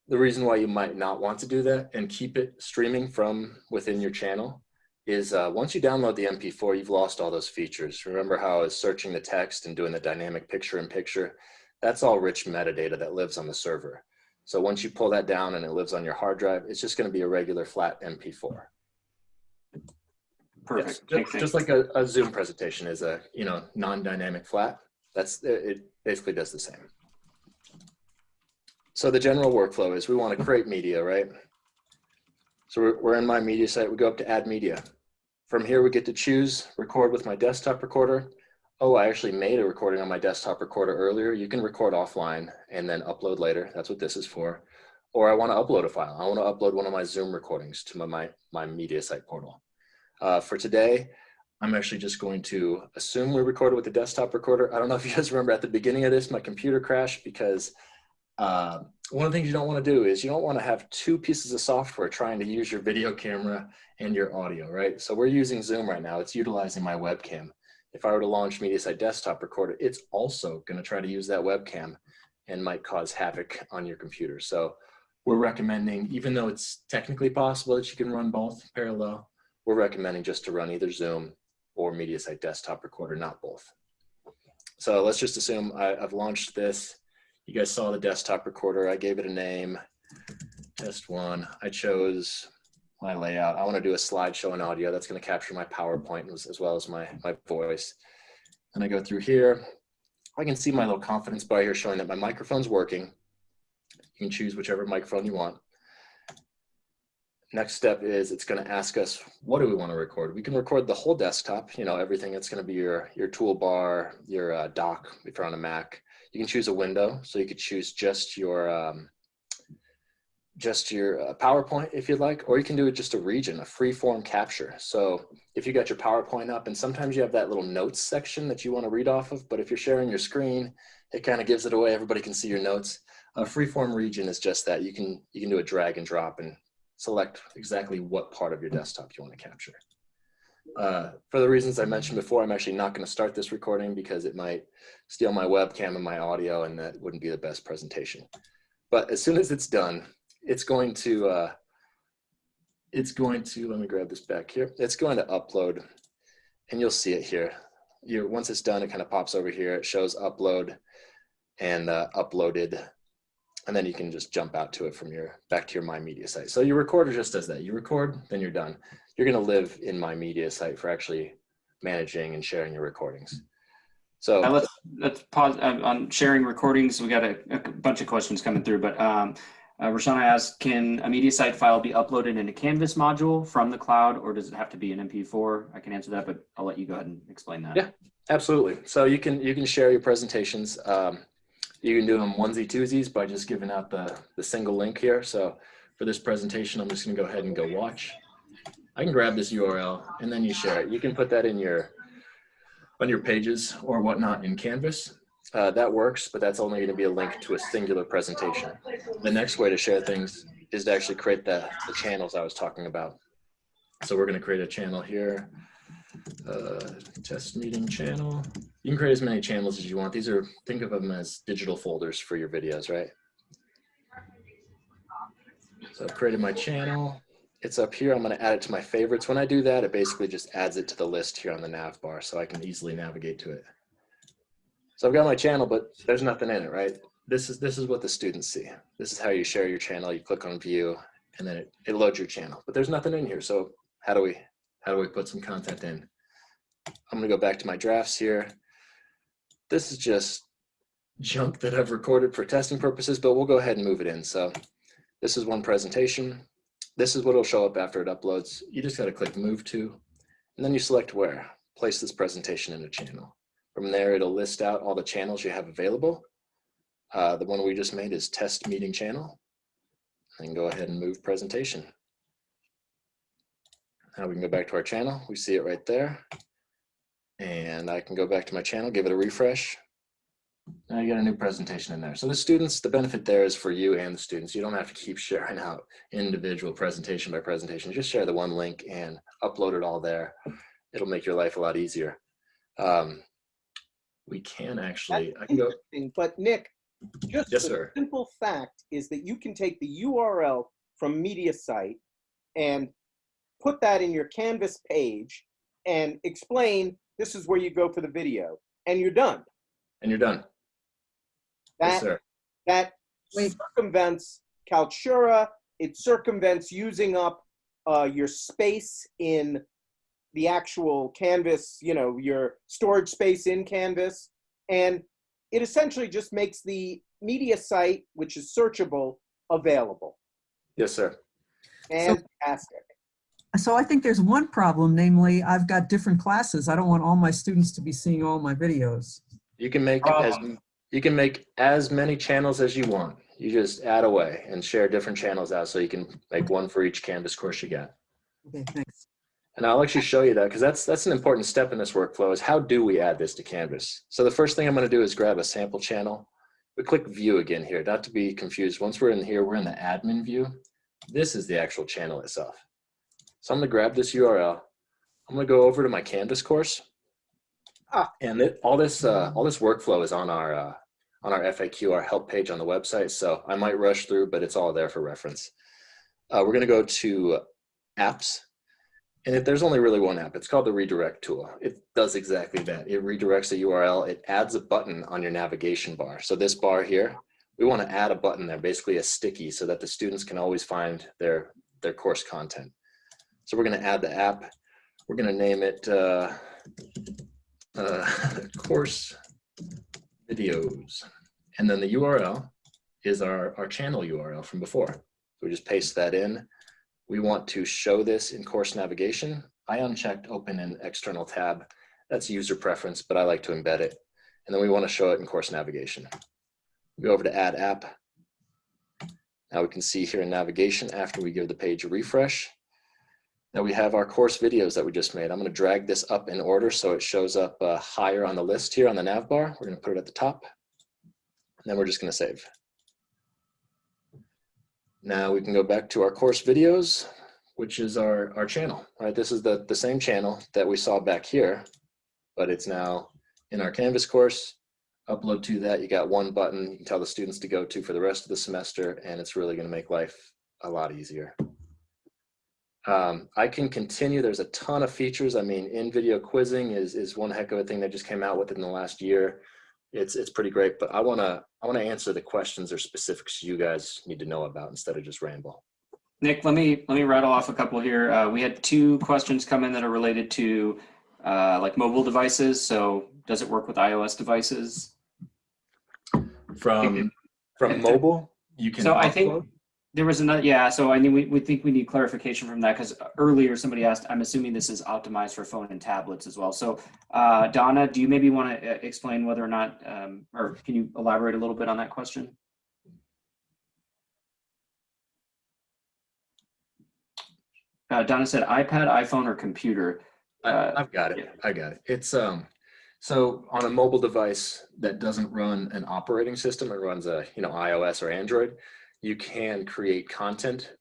the reason why you might not want to do that and keep it streaming from within your channel is once you download the MP4, you've lost all those features. Remember how I was searching the text and doing the dynamic picture-in-picture? That's all rich metadata that lives on the server. So once you pull that down and it lives on your hard drive, it's just going to be a regular flat MP4. Perfect. Yes, just like a Zoom presentation is a non-dynamic flat. It basically does the same. So the general workflow is we want to create media, right? So we're in my media site. We go up to add media. From here, we get to choose record with my desktop recorder. Oh, I actually made a recording on my desktop recorder earlier. You can record offline and then upload later. That's what this is for. Or I want to upload a file. I want to upload one of my Zoom recordings to my media site portal. For today, I'm actually just going to assume we recorded with the desktop recorder. I don't know if you guys remember at the beginning of this, my computer crashed because one of the things you don't want to do is you don't want to have two pieces of software trying to use your video camera and your audio, right? So we're using Zoom right now. It's utilizing my webcam. If I were to launch Mediasite desktop recorder, it's also going to try to use that webcam and might cause havoc on your computer. So we're recommending, even though it's technically possible that you can run both parallel, we're recommending just to run either Zoom or Mediasite desktop recorder, not both. So let's just assume I've launched this. You guys saw the desktop recorder. I gave it a name, test one. I chose my layout. I want to do a slideshow and audio. That's going to capture my PowerPoint as well as my voice. And I go through here. I can see my little confidence bar here showing that my microphone's working. You can choose whichever microphone you want. Next step is it's going to ask us, what do we want to record? We can record the whole desktop, everything that's going to be your toolbar, your dock if you're on a Mac. You can choose a window, so you could choose just your just your PowerPoint if you'd like, or you can do it just a region, a free form capture. So if you got your PowerPoint up, and sometimes you have that little notes section that you want to read off of, but if you're sharing your screen, it kind of gives it away. Everybody can see your notes. A free form region is just that. You can do a drag and drop and select exactly what part of your desktop you want to capture. For the reasons I mentioned before, I'm actually not going to start this recording because it might steal my webcam and my audio, and that wouldn't be the best presentation. But as soon as it's done, it's going to, let me grab this back here. It's going to upload, and you'll see it here. Once it's done, it kind of pops over here. It shows upload and uploaded, and then you can just jump out to it from back to your My Mediasite. So your recorder just does that. You record, then you're done. You're going to live in My Mediasite for actually managing and sharing your recordings. So let's pause on sharing recordings. We got a bunch of questions coming through, but Roshana asked, can a Mediasite file be uploaded in a Canvas module from the cloud, or does it have to be an MP4? I can answer that, but I'll let you go ahead and explain that. Yeah, absolutely. So you can share your presentations. You can do them onesie twosies by just giving out the single link here. So for this presentation, I'm just going to go ahead and go watch. I can grab this URL and then you share it. You can put that in on your pages or whatnot in Canvas. That works, but that's only going to be a link to a singular presentation. The next way to share things is to actually create the channels I was talking about. So we're going to create a channel here, test meeting channel. You can create as many channels as you want. Think of them as digital folders for your videos, right? So I've created my channel. It's up here. I'm going to add it to my favorites. When I do that, it basically just adds it to the list here on the nav bar so I can easily navigate to it. So I've got my channel, but there's nothing in it, right? This is what the students see. This is how you share your channel. You click on view and then it loads your channel, but there's nothing in here. So how do we put some content in? I'm going to go back to my drafts here. This is just junk that I've recorded for testing purposes, but we'll go ahead and move it in. So this is one presentation. This is what will show up after it uploads. You just got to click move to, and then you select where. Place this presentation in a channel. From there, it'll list out all the channels you have available. The one we just made is test meeting channel. And go ahead and move presentation. Now we can go back to our channel. We see it right there. And I can go back to my channel, give it a refresh. Now you got a new presentation in there. So the students, the benefit there is for you and the students. You don't have to keep sharing out individual presentation by presentation. Just share the one link and upload it all there. It'll make your life a lot easier. We can actually, I can go. But Nick, just yes, the sir. simple fact is that you can take the URL from Mediasite and put that in your Canvas page and explain this is where you go for the video, and you're done. And you're done. Yes, sir. That circumvents Kaltura. It circumvents using up your space in the actual Canvas, your storage space in Canvas. And it essentially just makes the Mediasite, which is searchable, available. Yes, sir. Fantastic. So I think there's one problem, namely I've got different classes. I don't want all my students to be seeing all my videos. You can make as many channels as you want. You just add away and share different channels out so you can make one for each Canvas course you got. Okay, thanks. And I'll actually show you that because that's an important step in this workflow is how do we add this to Canvas? So the first thing I'm going to do is grab a sample channel. We click view again here, not to be confused. Once we're in here, we're in the admin view. This is the actual channel itself. So I'm going to grab this URL. I'm going to go over to my Canvas course. And all this workflow is on our FAQ, our help page on the website. So I might rush through, but it's all there for reference. We're going to go to apps. And there's only really one app. It's called the redirect tool. It does exactly that. It redirects a URL. It adds a button on your navigation bar. So this bar here, we want to add a button there, basically a sticky, so that the students can always find their course content. So we're going to add the app. We're going to name it course videos. And then the URL is our channel URL from before. So we just paste that in. We want to show this in course navigation. I unchecked open an external tab. That's user preference, but I like to embed it. And then we want to show it in course navigation. Go over to add app. Now we can see here in navigation, after we give the page a refresh, that we have our course videos that we just made. I'm going to drag this up in order so it shows up higher on the list here on the nav bar. We're going to put it at the top, and then we're just going to save. Now we can go back to our course videos, which is our channel, right? This is the same channel that we saw back here, but it's now in our Canvas course. Upload to that. You got one button you can tell the students to go to for the rest of the semester, and it's really going to make life a lot easier. I can continue. There's a ton of features. I mean, in-video quizzing is one heck of a thing they just came out with in the last year. It's pretty great, but I want to answer the questions or specifics you guys need to know about instead of just ramble. Nick, let me rattle off a couple here. We had 2 questions come in that are related to like mobile devices. So does it work with iOS devices? From mobile, you can. So upload? I think there was another, yeah. So I mean, we think we need clarification from that, because earlier somebody asked, I'm assuming this is optimized for phone and tablets as well. So Donna, do you maybe want to explain whether or not, or can you elaborate a little bit on that question? Donna said iPad, iPhone, or computer. I've got it. Yeah. I got it. It's so on a mobile device that doesn't run an operating system, it runs a iOS or Android, you can create content.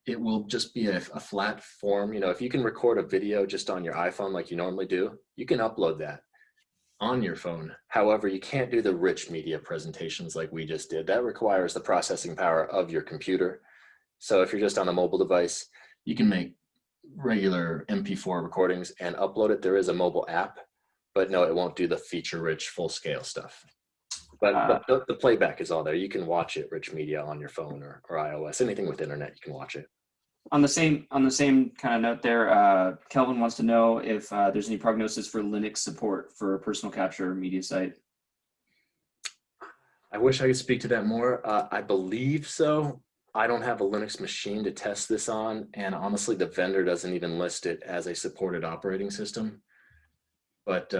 It will just be a flat form. If you can record a video just on your iPhone like you normally do, you can upload that on your phone. However, you can't do the rich media presentations like we just did. That requires the processing power of your computer. So if you're just on a mobile device, you can make regular MP4 recordings and upload it. There is a mobile app, but no, it won't do the feature-rich, full-scale stuff. But the playback is all there. You can watch it, rich media, on your phone or iOS. Anything with internet, you can watch it. On the same kind of note there, Kelvin wants to know if there's any prognosis for Linux support for personal capture Mediasite. I wish I could speak to that more. I believe so. I don't have a Linux machine to test this on, and honestly, the vendor doesn't even list it as a supported operating system. But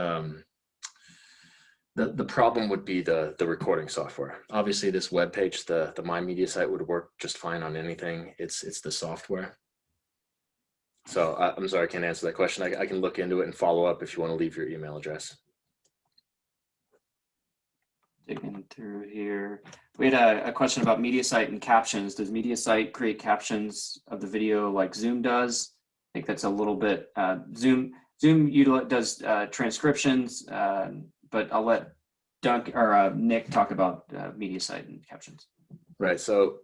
the problem would be the recording software. Obviously, this web page, the My Mediasite, would work just fine on anything. It's the software. So I'm sorry, I can't answer that question. I can look into it and follow up if you want to leave your email address. Digging through here. We had a question about Mediasite and captions. Does Mediasite create captions of the video like Zoom does? I think that's a little bit, Zoom does transcriptions, but I'll let Nick talk about Mediasite and captions. Right, so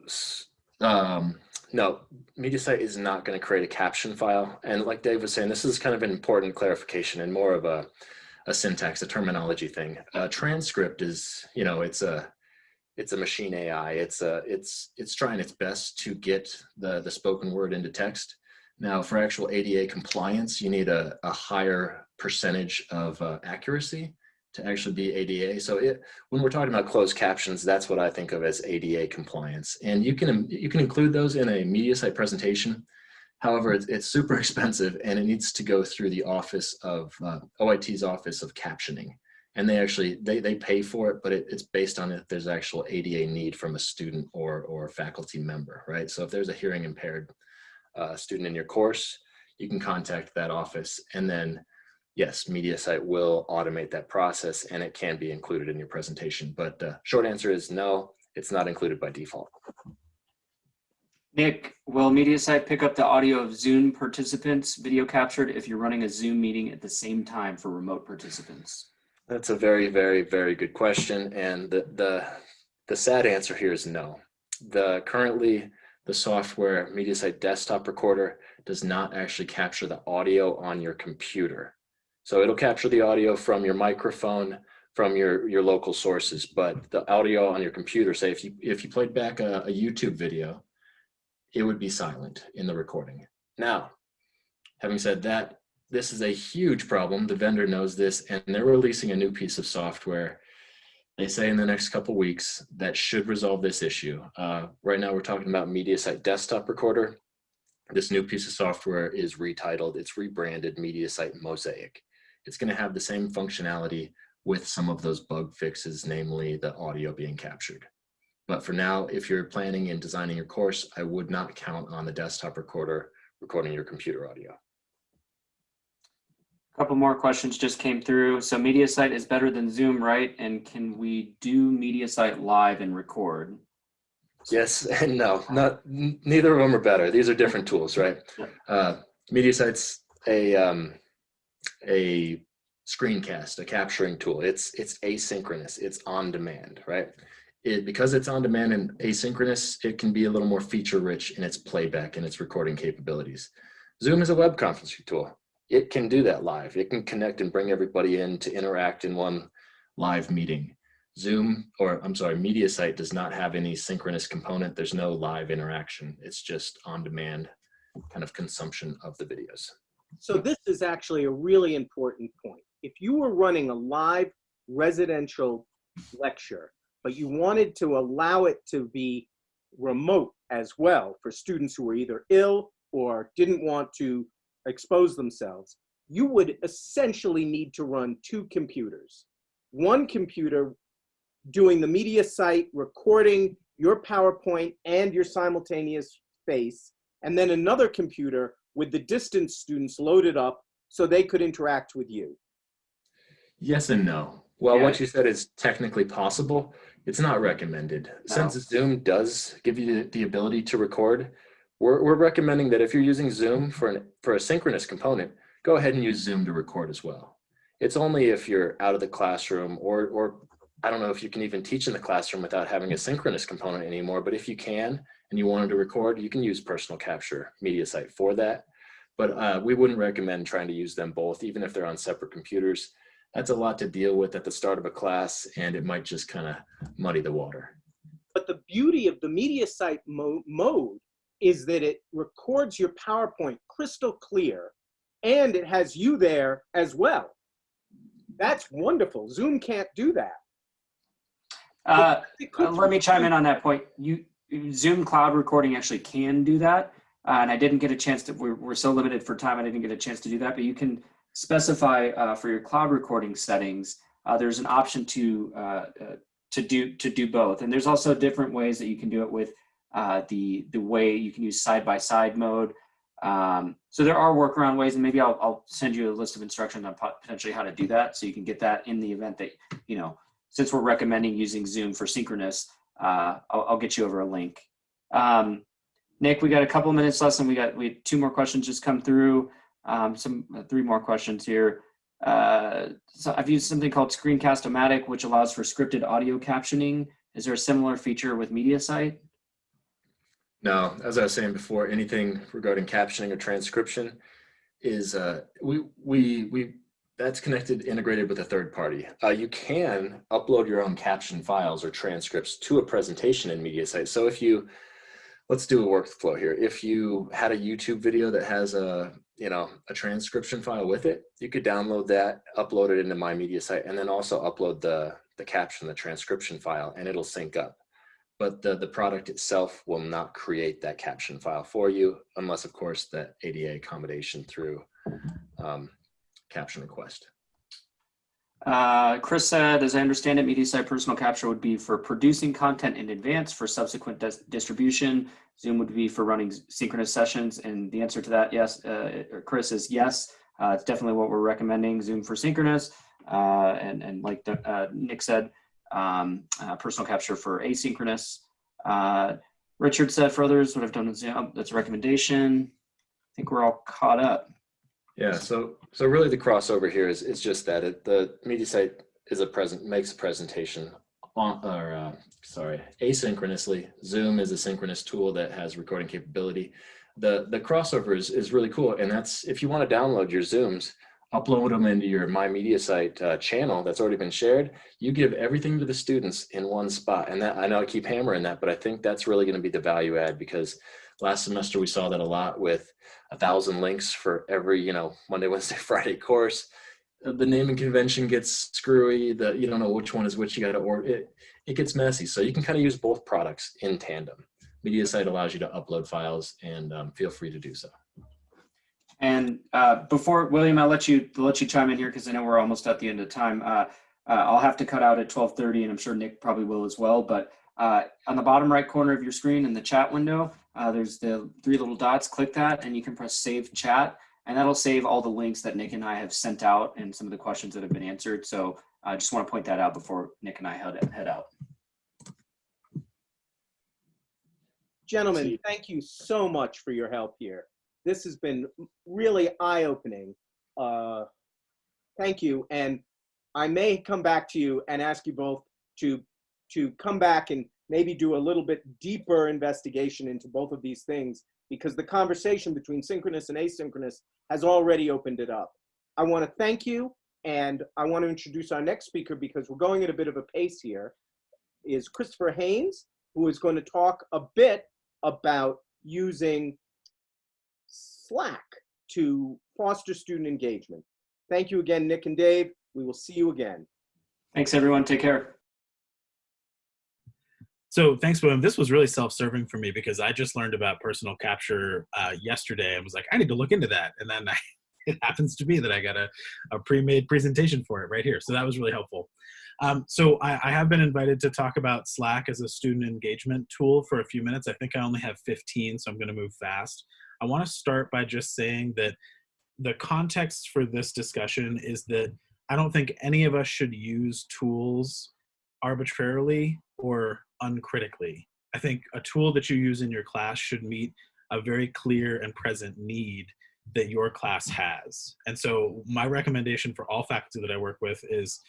no, Mediasite is not going to create a caption file. And like Dave was saying, this is kind of an important clarification and more of a syntax, a terminology thing. Transcript is, it's a machine AI. It's trying its best to get the spoken word into text. Now, for actual ADA compliance, you need a higher percentage of accuracy to actually be ADA. So when we're talking about closed captions, that's what I think of as ADA compliance. And you can include those in a Mediasite presentation. However, it's super expensive, and it needs to go through the office of OIT's office of captioning. And they pay for it, but it's based on if there's actual ADA need from a student or faculty member, right? So if there's a hearing impaired student in your course, you can contact that office, and then yes, Mediasite will automate that process, and it can be included in your presentation. But short answer is no, it's not included by default. Nick, will Mediasite pick up the audio of Zoom participants video captured if you're running a Zoom meeting at the same time for remote participants? That's a very, very, very good question. And the sad answer here is no. Currently, the software Mediasite Desktop Recorder does not actually capture the audio on your computer. So it'll capture the audio from your microphone, from your local sources, but the audio on your computer, say if you played back a YouTube video, it would be silent in the recording. Now, having said that, this is a huge problem. The vendor knows this, and they're releasing a new piece of software. They say in the next couple weeks that should resolve this issue. Right now, we're talking about Mediasite Desktop Recorder. This new piece of software is retitled, it's rebranded Mediasite Mosaic. It's going to have the same functionality with some of those bug fixes, namely the audio being captured. But for now, if you're planning and designing your course, I would not count on the desktop recorder recording your computer audio. A couple more questions just came through. So Mediasite is better than Zoom, right? And can we do Mediasite live and record? Yes and no. Neither of them are better. These are different tools, right? Mediasite's a screencast, a capturing tool. It's asynchronous. It's on demand, right? Because it's on demand and asynchronous, it can be a little more feature rich in its playback and its recording capabilities. Zoom is a web conferencing tool. It can do that live. It can connect and bring everybody in to interact in one live meeting. Mediasite does not have any synchronous component. There's no live interaction. It's just on demand kind of consumption of the videos. So this is actually a really important point. If you were running a live residential lecture, but you wanted to allow it to be remote as well for students who were either ill or didn't want to expose themselves, you would essentially need to run two computers. One computer doing the Mediasite, recording your PowerPoint and your simultaneous face, and then another computer with the distance students loaded up so they could interact with you. Yes and no. Well, what you said is technically possible. It's not recommended. Since Zoom does give you the ability to record, we're recommending that if you're using Zoom for a synchronous component, go ahead and use Zoom to record as well. It's only if you're out of the classroom or I don't know if you can even teach in the classroom without having a synchronous component anymore, but if you can and you wanted to record, you can use Personal Capture Mediasite for that. But we wouldn't recommend trying to use them both, even if they're on separate computers. That's a lot to deal with at the start of a class, and it might just kind of muddy the water. But the beauty of the Mediasite mode is that it records your PowerPoint crystal clear, and it has you there as well. That's wonderful. Zoom can't do that. Let me chime in on that point. Zoom cloud recording actually can do that. And I didn't get a chance to, we're so limited for time, I didn't get a chance to do that, but you can specify for your cloud recording settings, there's an option to do both. And there's also different ways that you can do it with the way you can use side-by-side mode. So there are workaround ways, and maybe I'll send you a list of instructions on potentially how to do that, so you can get that in the event that, since we're recommending using Zoom for synchronous, I'll get you over a link. Nick, we got a couple of minutes left, and we had 2 more questions just come through. 3 more questions here. So I've used something called Screencast-O-Matic, which allows for scripted audio captioning. Is there a similar feature with Mediasite? No, as I was saying before, anything regarding captioning or transcription is that's integrated with a third party. You can upload your own caption files or transcripts to a presentation in Mediasite. So if let's do a workflow here. If you had a YouTube video that has a transcription file with it, you could download that, upload it into my Mediasite, and then also upload the caption, the transcription file, and it'll sync up. But the product itself will not create that caption file for you, unless, of course, that ADA accommodation through caption request. Chris said, as I understand it, Mediasite Personal Capture would be for producing content in advance for subsequent distribution. Zoom would be for running synchronous sessions. And the answer to that, yes, Chris, is yes. It's definitely what we're recommending, Zoom for synchronous. And like Nick said, Personal Capture for asynchronous. Richard said, for others, what I've done with Zoom, that's a recommendation. I think we're all caught up. Yeah, so really the crossover here is just that the Mediasite makes a presentation asynchronously. Zoom is a synchronous tool that has recording capability. The crossover is really cool, and that's if you want to download your Zooms, upload them into your My Mediasite channel that's already been shared. You give everything to the students in one spot, and that I know I keep hammering that, but I think that's really going to be the value add, because last semester we saw that a lot with 1,000 links for every Monday, Wednesday, Friday course. The naming convention gets screwy. You don't know which one is which. You got to order it gets messy. So you can kind of use both products in tandem. Mediasite allows you to upload files, and feel free to do so. And before William, I'll let you chime in here, because I know we're almost at the end of time. I'll have to cut out at 12:30, and I'm sure Nick probably will as well. But On the bottom right corner of your screen in the chat window, there's the 3 little dots. Click that and you can press Save Chat, and that'll save all the links that Nick and I have sent out and some of the questions that have been answered. So I just want to point that out before Nick and I head out. Gentlemen, thank you so much for your help here. This has been really eye-opening. Thank you. And I may come back to you and ask you both to come back and maybe do a little bit deeper investigation into both of these things, because the conversation between synchronous and asynchronous has already opened it up. I want to thank you, and I want to introduce our next speaker, because we're going at a bit of a pace here, is Christopher Haynes, who is going to talk a bit about using Slack to foster student engagement. Thank you again, Nick and Dave. We will see you again. Thanks, everyone. Take care. So thanks, William. This was really self-serving for me because I just learned about personal capture yesterday and was like, I need to look into that. And then it happens to be that I got a pre-made presentation for it right here. So that was really helpful. So I have been invited to talk about Slack as a student engagement tool for a few minutes. I think I only have 15, so I'm going to move fast. I want to start by just saying that the context for this discussion is that I don't think any of us should use tools arbitrarily or uncritically. I think a tool that you use in your class should meet a very clear and present need that your class has. And so my recommendation for all faculty that I work with is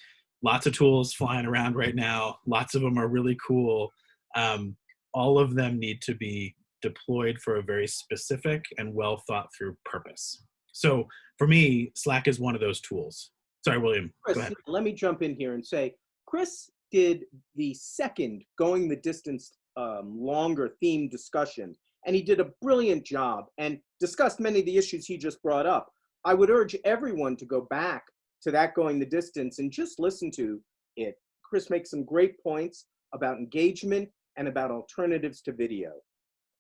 lots of tools flying around right now. Lots of them are really cool. All of them need to be deployed for a very specific and well thought through purpose. So for me, Slack is one of those tools. Sorry, William, Chris, go ahead. let me jump in here and say, Chris did the second Going the Distance longer theme discussion, and he did a brilliant job and discussed many of the issues he just brought up. I would urge everyone to go back to that Going the Distance and just listen to it. Chris makes some great points about engagement and about alternatives to video.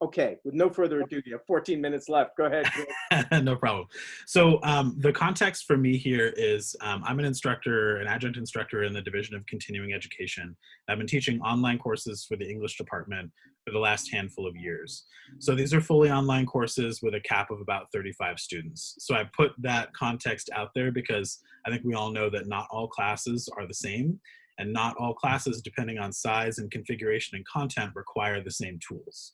Okay, with no further ado, you have 14 minutes left. Go ahead, Chris. No problem. So the context for me here is I'm an instructor, an adjunct instructor in the Division of Continuing Education. I've been teaching online courses for the English department for the last handful of years. So these are fully online courses with a cap of about 35 students. So I put that context out there because I think we all know that not all classes are the same, and not all classes, depending on size and configuration and content, require the same tools.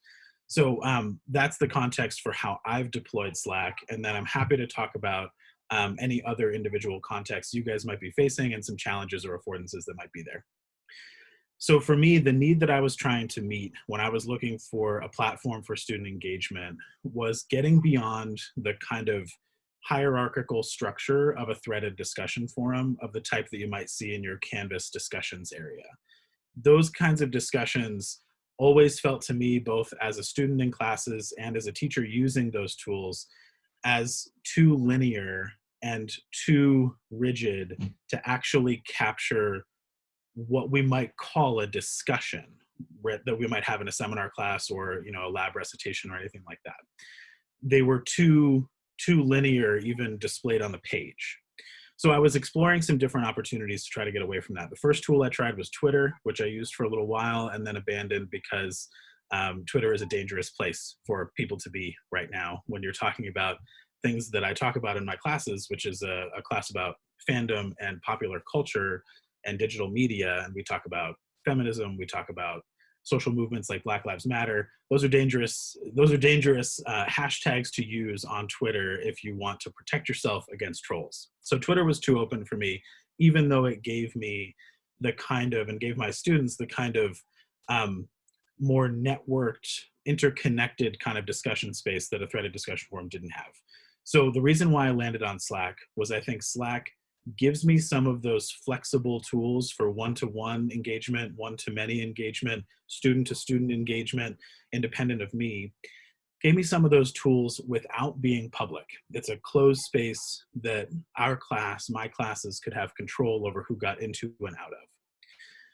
So that's the context for how I've deployed Slack, and then I'm happy to talk about any other individual contexts you guys might be facing and some challenges or affordances that might be there. So for me, the need that I was trying to meet when I was looking for a platform for student engagement was getting beyond the kind of hierarchical structure of a threaded discussion forum of the type that you might see in your Canvas discussions area. Those kinds of discussions always felt to me, both as a student in classes and as a teacher using those tools, as too linear and too rigid to actually capture what we might call a discussion that we might have in a seminar class or, you know, a lab recitation or anything like that. They were too linear, even displayed on the page. So I was exploring some different opportunities to try to get away from that. The first tool I tried was Twitter, which I used for a little while and then abandoned because Twitter is a dangerous place for people to be right now when you're talking about things that I talk about in my classes, which is a class about fandom and popular culture and digital media. And we talk about feminism, we talk about social movements like Black Lives Matter. Those are dangerous hashtags to use on Twitter if you want to protect yourself against trolls. So Twitter was too open for me, even though it gave me the kind of, and gave my students the kind of more networked, interconnected kind of discussion space that a threaded discussion forum didn't have. So the reason why I landed on Slack was I think Slack gives me some of those flexible tools for one-to-one engagement, one-to-many engagement, student-to-student engagement, independent of me, gave me some of those tools without being public. It's a closed space that our class, my classes, could have control over who got into and out of.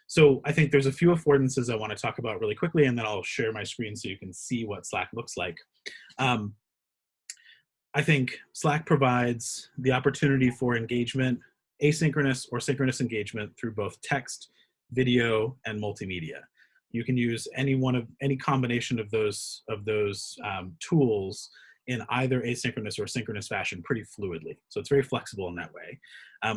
So I think there's a few affordances I want to talk about really quickly, and then I'll share my screen so you can see what Slack looks like. I think Slack provides the opportunity for engagement, asynchronous or synchronous engagement through both text, video, and multimedia. you can use any combination of those tools in either asynchronous or synchronous fashion pretty fluidly. So it's very flexible in that way.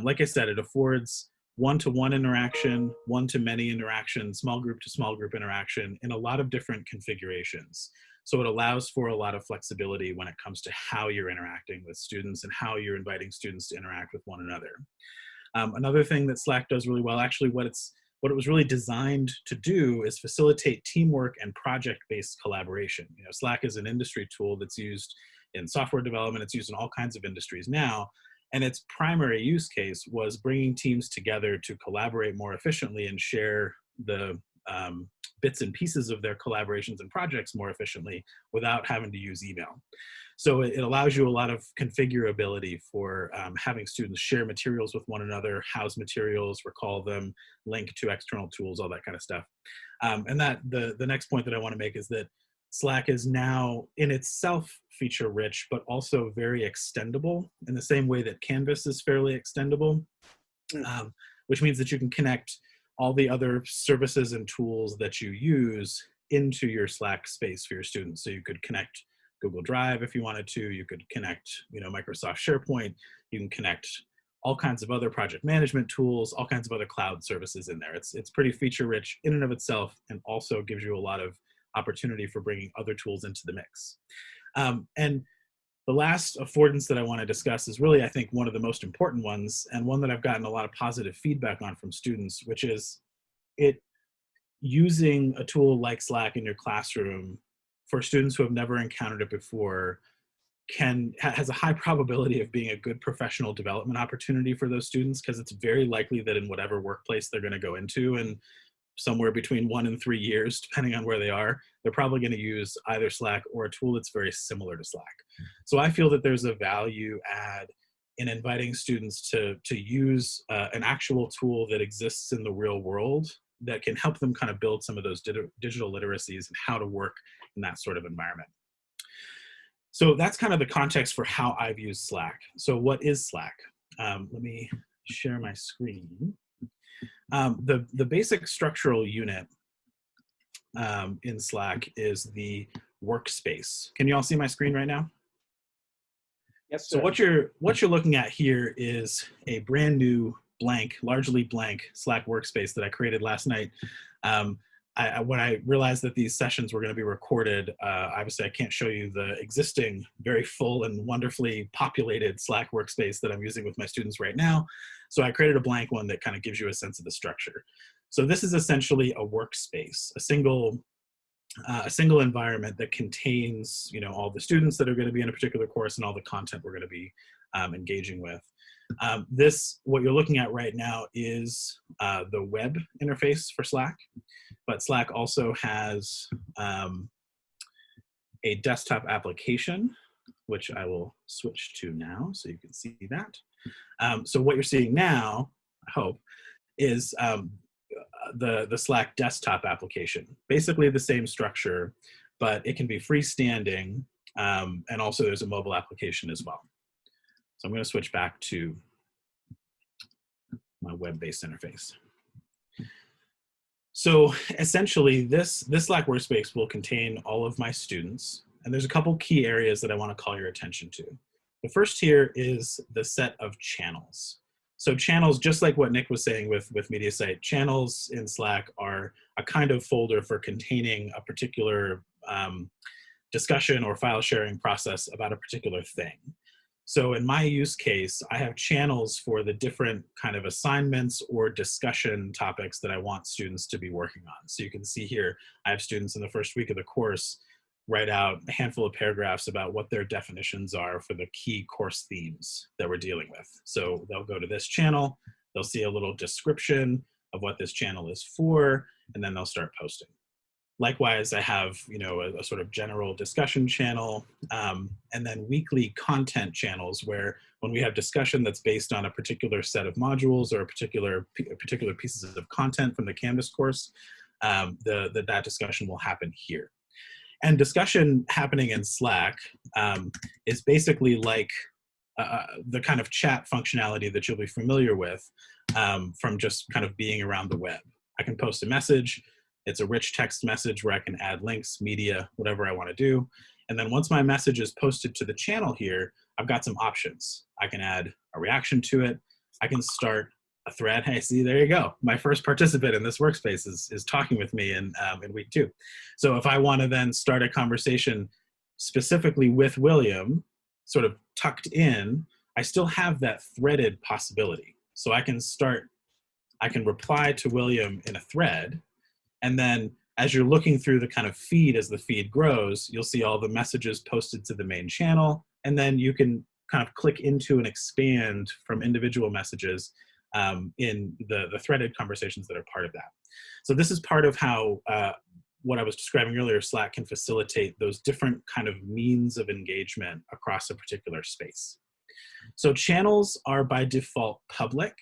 Like I said, it affords one-to-one interaction, one-to-many interaction, small group to small group interaction in a lot of different configurations. So it allows for a lot of flexibility when it comes to how you're interacting with students and how you're inviting students to interact with one another. Another thing that Slack does really well, actually what it was really designed to do is facilitate teamwork and project-based collaboration. You know, Slack is an industry tool that's used in software development. It's used in all kinds of industries now. And its primary use case was bringing teams together to collaborate more efficiently and share the bits and pieces of their collaborations and projects more efficiently without having to use email. So it allows you a lot of configurability for having students share materials with one another, house materials, recall them, link to external tools, all that kind of stuff. And that the next point that I want to make is that Slack is now in itself feature rich, but also very extendable in the same way that Canvas is fairly extendable, which means that you can connect all the other services and tools that you use into your Slack space for your students. So you could connect Google Drive if you wanted to, you could connect, you know, Microsoft SharePoint, you can connect all kinds of other project management tools, all kinds of other cloud services in there. It's pretty feature rich in and of itself, and also gives you a lot of opportunity for bringing other tools into the mix. And the last affordance that I want to discuss is really, I think, one of the most important ones, and one that I've gotten a lot of positive feedback on from students, which is using a tool like Slack in your classroom for students who have never encountered it before has a high probability of being a good professional development opportunity for those students, because it's very likely that in whatever workplace they're going to go into, and somewhere between 1 and 3 years, depending on where they are, they're probably going to use either Slack or a tool that's very similar to Slack. So I feel that there's a value add in inviting students to use an actual tool that exists in the real world that can help them kind of build some of those digital literacies and how to work in that sort of environment. So that's kind of the context for how I've used Slack. So what is Slack? Let me share my screen. The basic structural unit in Slack is the workspace. Can you all see my screen right now? Yes, sir. So what you're looking at here is a brand new largely blank Slack workspace that I created last night. When I realized that these sessions were going to be recorded, obviously I can't show you the existing very full and wonderfully populated Slack workspace that I'm using with my students right now. So I created a blank one that kind of gives you a sense of the structure. So this is essentially a workspace, a single environment that contains, you know, all the students that are going to be in a particular course and all the content we're going to be engaging with. What you're looking at right now is the web interface for Slack, but Slack also has a desktop application, which I will switch to now so you can see that. So what you're seeing now, I hope, is the Slack desktop application. Basically the same structure, but it can be freestanding, and also there's a mobile application as well. So I'm going to switch back to my web-based interface. So essentially, this Slack workspace will contain all of my students, and there's a couple key areas that I want to call your attention to. The first here is the set of channels. So channels, just like what Nick was saying with Mediasite, channels in Slack are a kind of folder for containing a particular discussion or file sharing process about a particular thing. So in my use case, I have channels for the different kind of assignments or discussion topics that I want students to be working on. So you can see here, I have students in the first week of the course write out a handful of paragraphs about what their definitions are for the key course themes that we're dealing with. So they'll go to this channel, they'll see a little description of what this channel is for, and then they'll start posting. Likewise, I have, you know, a sort of general discussion channel, and then weekly content channels where when we have discussion that's based on a particular set of modules or a particular pieces of content from the Canvas course, that discussion will happen here. And discussion happening in Slack is basically like the kind of chat functionality that you'll be familiar with from just kind of being around the web. I can post a message, It's a rich text message where I can add links, media, whatever I want to do. And then once my message is posted to the channel here, I've got some options. I can add a reaction to it. I can start a thread. Hey, see, there you go. My first participant in this workspace is talking with me in week 2. So if I want to then start a conversation specifically with William, sort of tucked in, I still have that threaded possibility. So I can reply to William in a thread, and then as you're looking through the kind of feed, as the feed grows, you'll see all the messages posted to the main channel, and then you can kind of click into and expand from individual messages in the threaded conversations that are part of that. So this is part of how what I was describing earlier, Slack can facilitate those different kind of means of engagement across a particular space. So channels are by default public.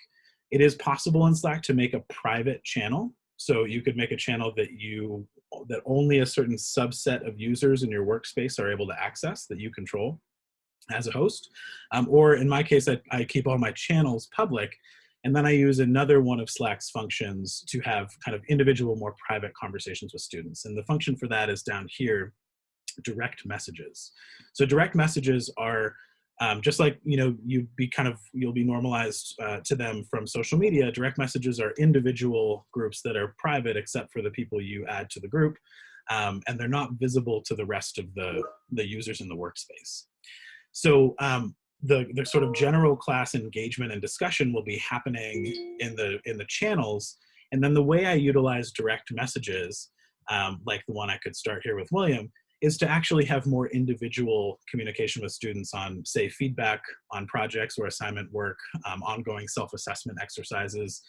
It is possible in Slack to make a private channel. So you could make a channel that only a certain subset of users in your workspace are able to access, that you control as a host. Or in my case, I keep all my channels public, and then I use another one of Slack's functions to have kind of individual, more private conversations with students. And the function for that is down here, direct messages. So direct messages are just like, you'll be normalized to them from social media. Direct messages are individual groups that are private except for the people you add to the group, and they're not visible to the rest of the users in the workspace. So the sort of general class engagement and discussion will be happening in the channels, and then the way I utilize direct messages, like the one I could start here with William, is to actually have more individual communication with students on, say, feedback on projects or assignment work, ongoing self-assessment exercises,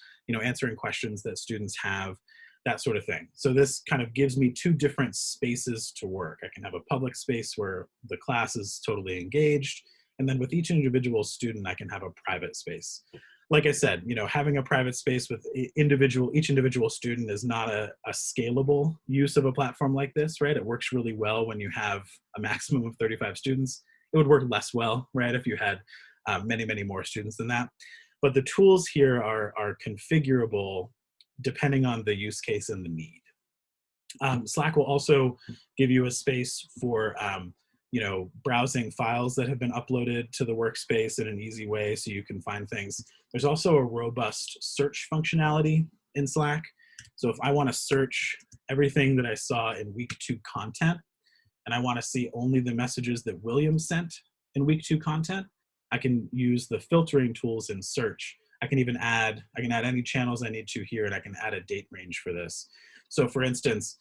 answering questions that students have, that sort of thing. So this kind of gives me 2 different spaces to work. I can have a public space where the class is totally engaged, and then with each individual student, I can have a private space. Like I said, having a private space with each individual student is not a scalable use of a platform like this, right? It works really well when you have a maximum of 35 students. It would work less well, right, if you had many, many more students than that. But the tools here are configurable depending on the use case and the need. Slack will also give you a space for browsing files that have been uploaded to the workspace in an easy way so you can find things. There's also a robust search functionality in Slack. So if I want to search everything that I saw in week 2 content, and I want to see only the messages that William sent in week 2 content, I can use the filtering tools in search. I can add any channels I need to here, and I can add a date range for this. So for instance,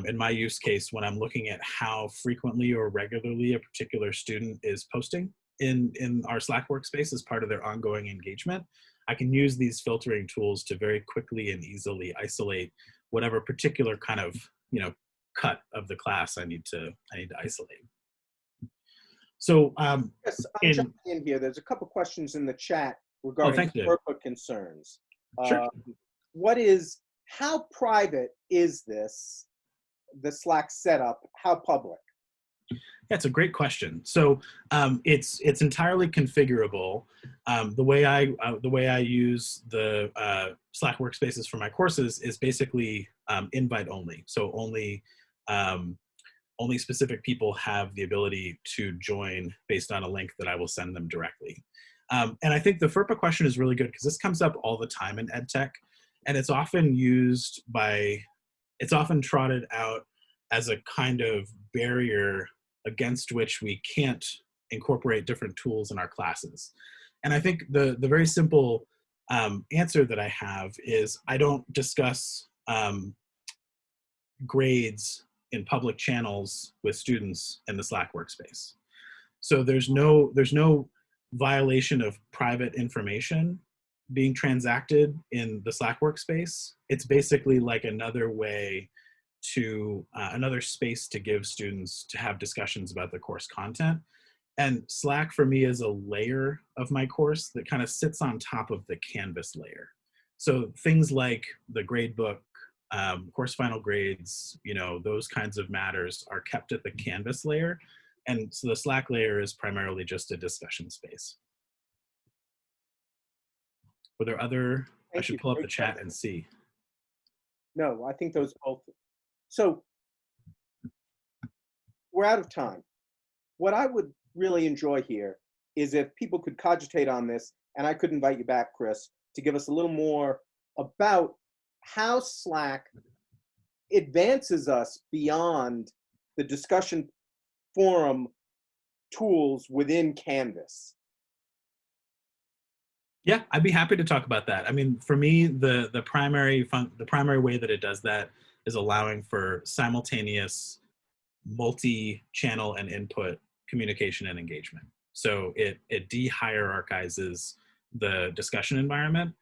in my use case, when I'm looking at how frequently or regularly a particular student is posting in our Slack workspace as part of their ongoing engagement, I can use these filtering tools to very quickly and easily isolate whatever particular kind of cut of the class I need to isolate. So yes, I'm jumping in here. There's a couple questions in the chat regarding FERPA concerns. Sure. How private is this? The Slack setup, how public? That's a great question. So it's entirely configurable. The way I use the Slack workspaces for my courses is basically invite only. So only specific people have the ability to join based on a link that I will send them directly. And I think the FERPA question is really good because this comes up all the time in ed tech, and it's often trotted out as a kind of barrier against which we can't incorporate different tools in our classes. And I think the very simple answer that I have is I don't discuss grades in public channels with students in the Slack workspace. So there's no violation of private information being transacted in the Slack workspace. It's basically like another way to another space to give students to have discussions about the course content. And Slack for me is a layer of my course that kind of sits on top of the Canvas layer. So things like the grade book, course final grades, those kinds of matters are kept at the Canvas layer. And so the Slack layer is primarily just a discussion space. Were there other, I should pull up the chat and see. No, I think those both. So we're out of time. What I would really enjoy here is if people could cogitate on this, and I could invite you back, Chris, to give us a little more about how Slack advances us beyond the discussion forum tools within Canvas. Yeah, I'd be happy to talk about that. I mean, for me, the primary way that it does that is allowing for simultaneous multi-channel and input communication and engagement. So it de-hierarchizes the discussion environment,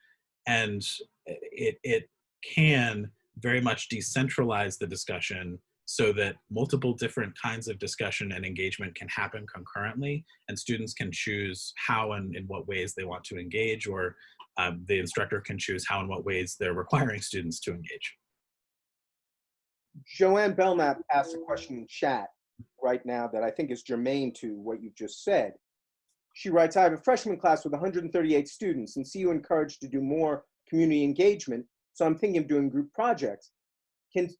and it can very much decentralize the discussion so that multiple different kinds of discussion and engagement can happen concurrently, and students can choose how and in what ways they want to engage, or the instructor can choose how and what ways they're requiring students to engage. Joanne Belknap asked a question in chat right now that I think is germane to what you've just said. She writes, I have a freshman class with 138 students and see you encouraged to do more community engagement, so I'm thinking of doing group projects. Can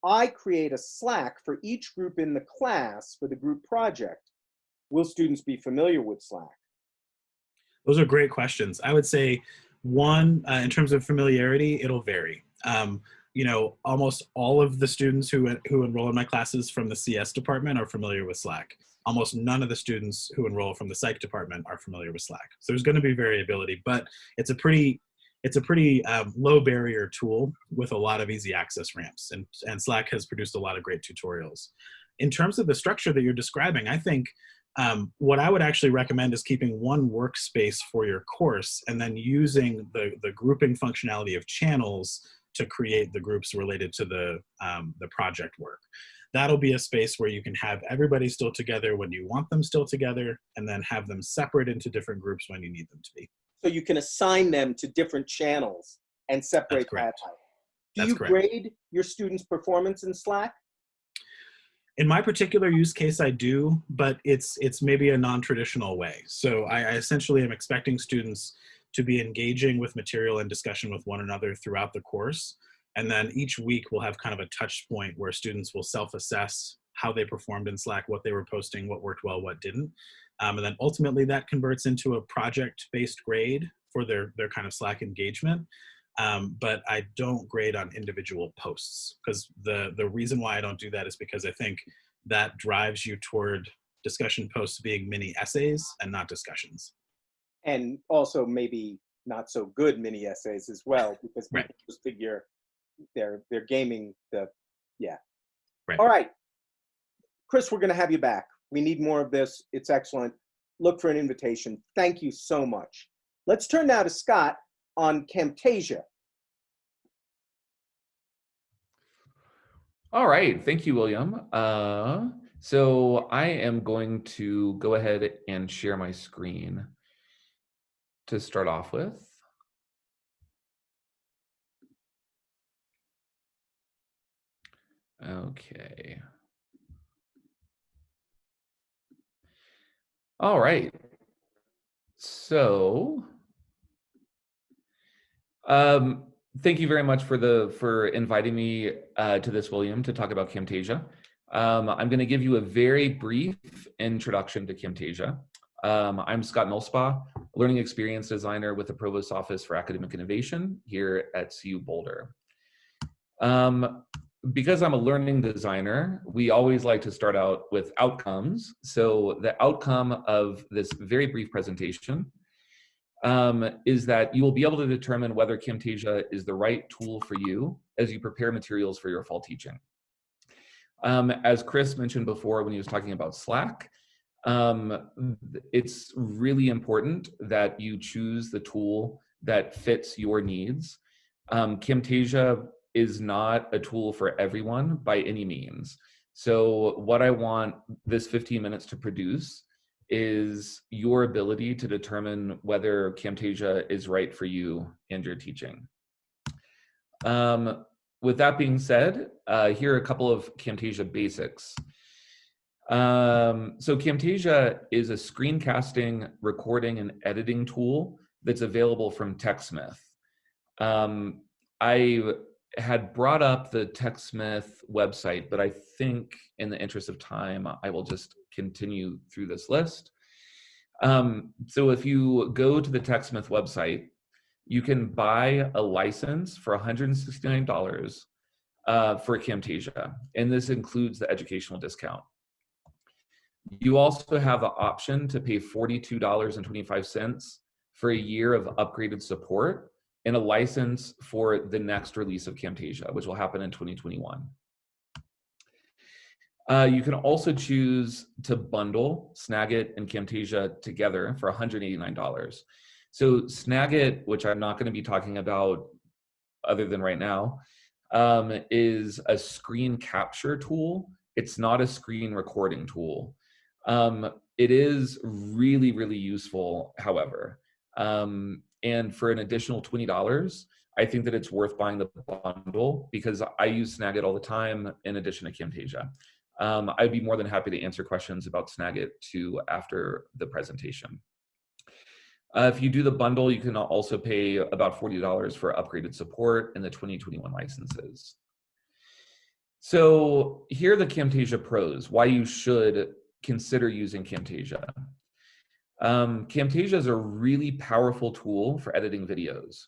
I create a Slack for each group in the class for the group project? Will students be familiar with Slack? Those are great questions. I would say, one, in terms of familiarity, it'll vary. You know, almost all of the students who enroll in my classes from the CS department are familiar with Slack. Almost none of the students who enroll from the psych department are familiar with Slack. So there's going to be variability, but it's a pretty low barrier tool with a lot of easy access ramps, and Slack has produced a lot of great tutorials. In terms of the structure that you're describing, I think what I would actually recommend is keeping one workspace for your course and then using the grouping functionality of channels to create the groups related to the project work. That'll be a space where you can have everybody still together when you want them still together, and then have them separate into different groups when you need them to be. So you can assign them to different channels and separate that out. Do you grade your students' performance in Slack? In my particular use case, I do, but it's maybe a non-traditional way. So I essentially am expecting students to be engaging with material and discussion with one another throughout the course. And then each week we'll have kind of a touch point where students will self-assess how they performed in Slack, what they were posting, what worked well, what didn't. And then ultimately that converts into a project-based grade for their kind of Slack engagement. But I don't grade on individual posts, because the reason why I don't do that is because I think that drives you toward discussion posts being mini essays and not discussions. And also maybe not so good mini essays as well, because people just figure they're gaming the, yeah. Right. All right, Chris, we're gonna have you back. We need more of this. It's excellent. Look for an invitation. Thank you so much. Let's turn now to Scott on Camtasia. All right, thank you, William. So I am going to go ahead and share my screen to start off with. Okay. All right. So, thank you very much for inviting me to this, William, to talk about Camtasia. I'm going to give you a very brief introduction to Camtasia. I'm Scott Milspaugh, Learning Experience Designer with the Provost Office for Academic Innovation here at CU Boulder. Because I'm a learning designer, we always like to start out with outcomes. So the outcome of this very brief presentation is that you will be able to determine whether Camtasia is the right tool for you as you prepare materials for your fall teaching. As Chris mentioned before when he was talking about Slack, it's really important that you choose the tool that fits your needs. Camtasia is not a tool for everyone by any means. So what I want this 15 minutes to produce is your ability to determine whether Camtasia is right for you and your teaching. With that being said, here are a couple of Camtasia basics. So Camtasia is a screencasting, recording, and editing tool that's available from TechSmith. I had brought up the TechSmith website, but I think in the interest of time, I will just continue through this list. So if you go to the TechSmith website, you can buy a license for $169 for Camtasia, and this includes the educational discount. You also have the option to pay $42.25 for a year of upgraded support and a license for the next release of Camtasia, which will happen in 2021. You can also choose to bundle Snagit and Camtasia together for $189. So Snagit, which I'm not going to be talking about other than right now, is a screen capture tool. It's not a screen recording tool. It is really, really useful, however. And for an additional $20, I think that it's worth buying the bundle because I use Snagit all the time in addition to Camtasia. I'd be more than happy to answer questions about Snagit too after the presentation. If you do the bundle, you can also pay about $40 for upgraded support and the 2021 licenses. So here are the Camtasia pros, why you should consider using Camtasia. Camtasia is a really powerful tool for editing videos.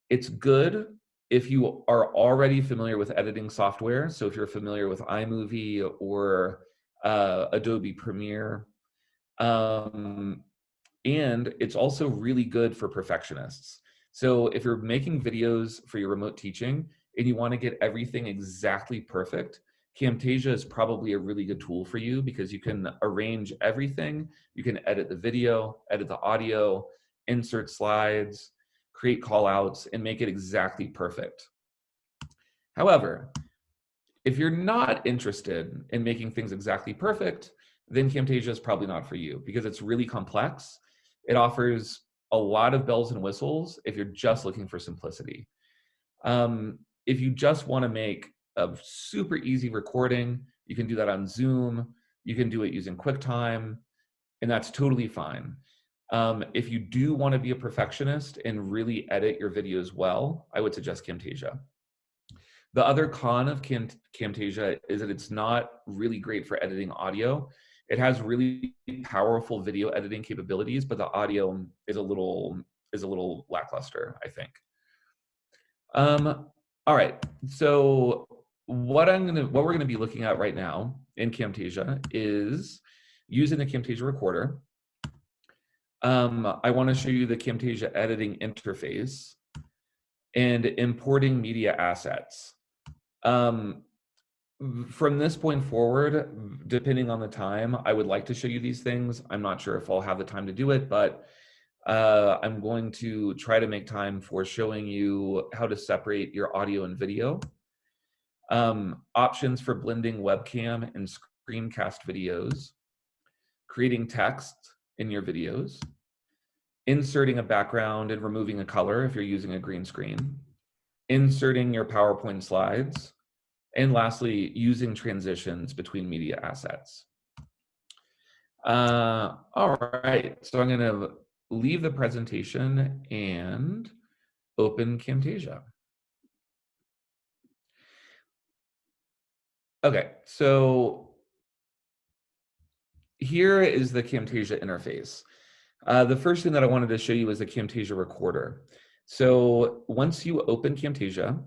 It's good if you are already familiar with editing software. So if you're familiar with iMovie or Adobe Premiere, and it's also really good for perfectionists. So if you're making videos for your remote teaching and you want to get everything exactly perfect, Camtasia is probably a really good tool for you because you can arrange everything. You can edit the video, edit the audio, insert slides, create call outs, and make it exactly perfect. However, if you're not interested in making things exactly perfect, then Camtasia is probably not for you because it's really complex. It offers a lot of bells and whistles if you're just looking for simplicity. If you just want to make a super easy recording, you can do that on Zoom. You can do it using QuickTime, and that's totally fine. If you do want to be a perfectionist and really edit your videos well, I would suggest Camtasia. The other con of Camtasia is that it's not really great for editing audio. It has really powerful video editing capabilities, but the audio is a little lackluster, I think. All right, so what we're gonna be looking at right now in Camtasia is using the Camtasia recorder. I want to show you the Camtasia editing interface and importing media assets. From this point forward, depending on the time, I would like to show you these things. I'm not sure if I'll have the time to do it, but I'm going to try to make time for showing you how to separate your audio and video. Options for blending webcam and screencast videos, creating text in your videos, inserting a background and removing a color if you're using a green screen, inserting your PowerPoint slides, and lastly, using transitions between media assets. All right, so I'm gonna leave the presentation and open Camtasia. Okay, so here is the Camtasia interface. The first thing that I wanted to show you is the Camtasia recorder. So once you open Camtasia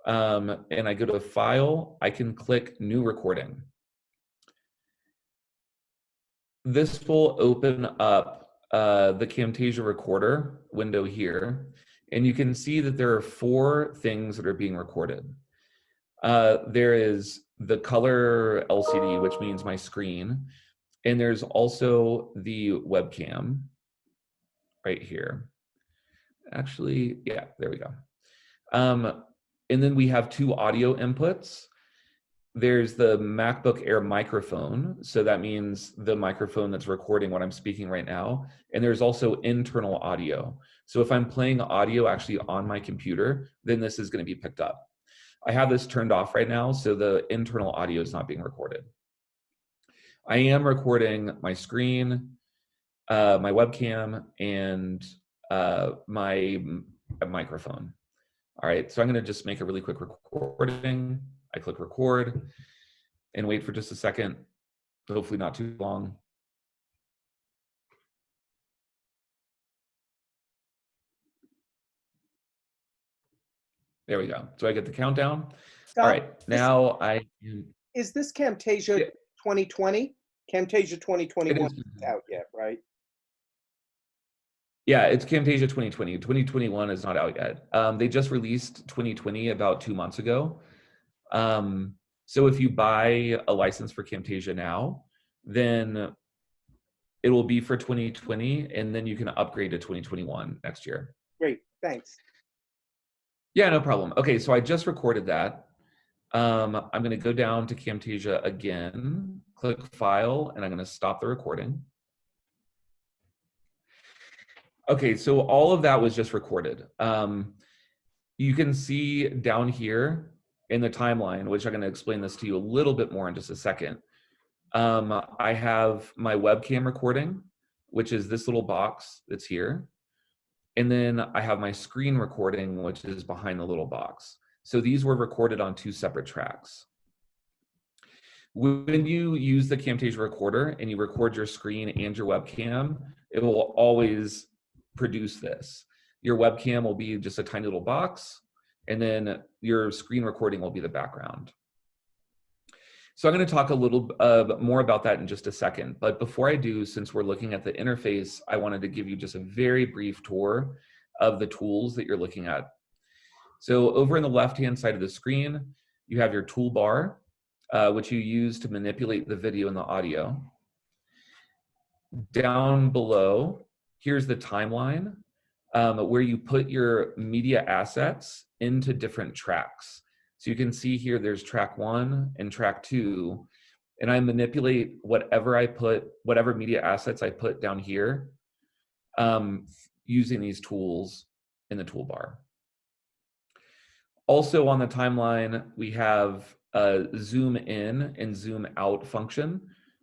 and I go to File, I can click New Recording. This will open up the Camtasia recorder window here, and you can see that there are 4 things that are being recorded. There is the color LCD, which means my screen, and there's also the webcam right here. Actually, yeah, there we go. And then we have 2 audio inputs. There's the MacBook Air microphone, so that means the microphone that's recording what I'm speaking right now. And there's also internal audio. So if I'm playing audio actually on my computer, then this is going to be picked up. I have this turned off right now, so the internal audio is not being recorded. I am recording my screen, my webcam, and my microphone. All right, so I'm gonna just make a really quick recording. I click record and wait for just a second, hopefully not too long. There we go. So I get the countdown. Scott, All right, now is this Camtasia Yeah. 2020? Camtasia 2021 It is. is out yet, right? Yeah, it's Camtasia 2020. 2021 is not out yet. They just released 2020 about 2 months ago. So if you buy a license for Camtasia now, then it will be for 2020, and then you can upgrade to 2021 next year. Great, thanks. Yeah, no problem. Okay, so I just recorded that. I'm going to go down to Camtasia again, click File, and I'm going to stop the recording. Okay, so all of that was just recorded. You can see down here in the timeline, which I'm going to explain this to you a little bit more in just a second. I have my webcam recording, which is this little box that's here. And then I have my screen recording, which is behind the little box. So these were recorded on 2 separate tracks. When you use the Camtasia recorder and you record your screen and your webcam, it will always produce this. Your webcam will be just a tiny little box, and then your screen recording will be the background. So I'm going to talk a little more about that in just a second. But before I do, since we're looking at the interface, I wanted to give you just a very brief tour of the tools that you're looking at. So over in the left-hand side of the screen, you have your toolbar, which you use to manipulate the video and the audio. Down below, here's the timeline, where you put your media assets into different tracks. So you can see here, there's track 1 and track 2, and I manipulate whatever media assets I put down here, using these tools in the toolbar. Also on the timeline, we have a zoom in and zoom out function,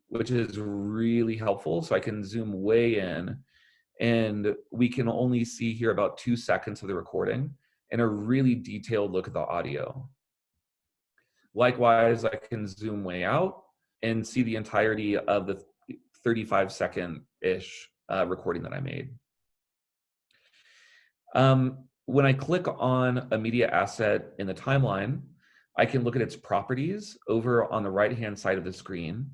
which is really helpful. So I can zoom way in, and we can only see here about 2 seconds of the recording and a really detailed look at the audio. Likewise, I can zoom way out and see the entirety of the 35-second-ish recording that I made. When I click on a media asset in the timeline, I can look at its properties over on the right-hand side of the screen.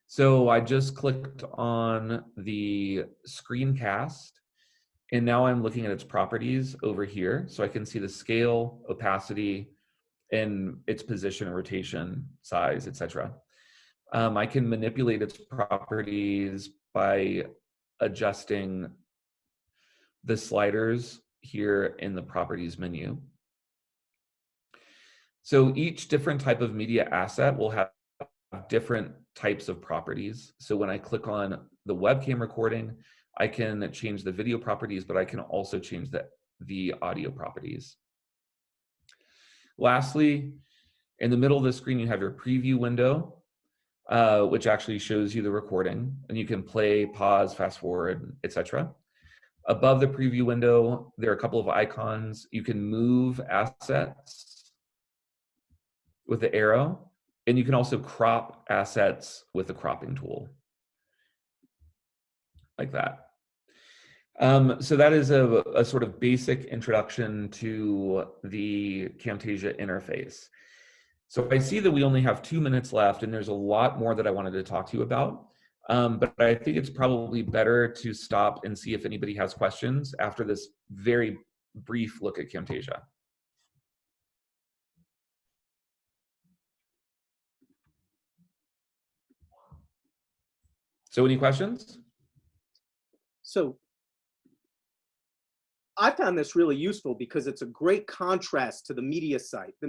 So I just clicked on the screencast, and now I'm looking at its properties over here. So I can see the scale, opacity, and its position, rotation, size, etc. I can manipulate its properties by adjusting the sliders here in the properties menu. So each different type of media asset will have different types of properties. So when I click on the webcam recording, I can change the video properties, but I can also change the audio properties. Lastly, in the middle of the screen, you have your preview window, which actually shows you the recording, and you can play, pause, fast forward, etc. Above the preview window, there are a couple of icons. You can move assets with the arrow, and you can also crop assets with the cropping tool, like that. So that is a sort of basic introduction to the Camtasia interface. So I see that we only have 2 minutes left, and there's a lot more that I wanted to talk to you about. But I think it's probably better to stop and see if anybody has questions after this very brief look at Camtasia. So any questions? So I found this really useful because it's a great contrast to the Mediasite. The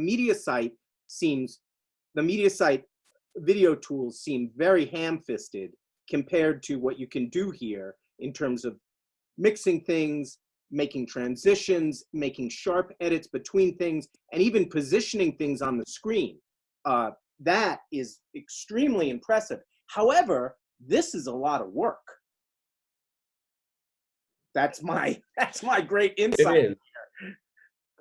Mediasite video tools seem very ham-fisted compared to what you can do here in terms of mixing things, making transitions, making sharp edits between things, and even positioning things on the screen. That is extremely impressive. However, this is a lot of work. That's my great insight. It is.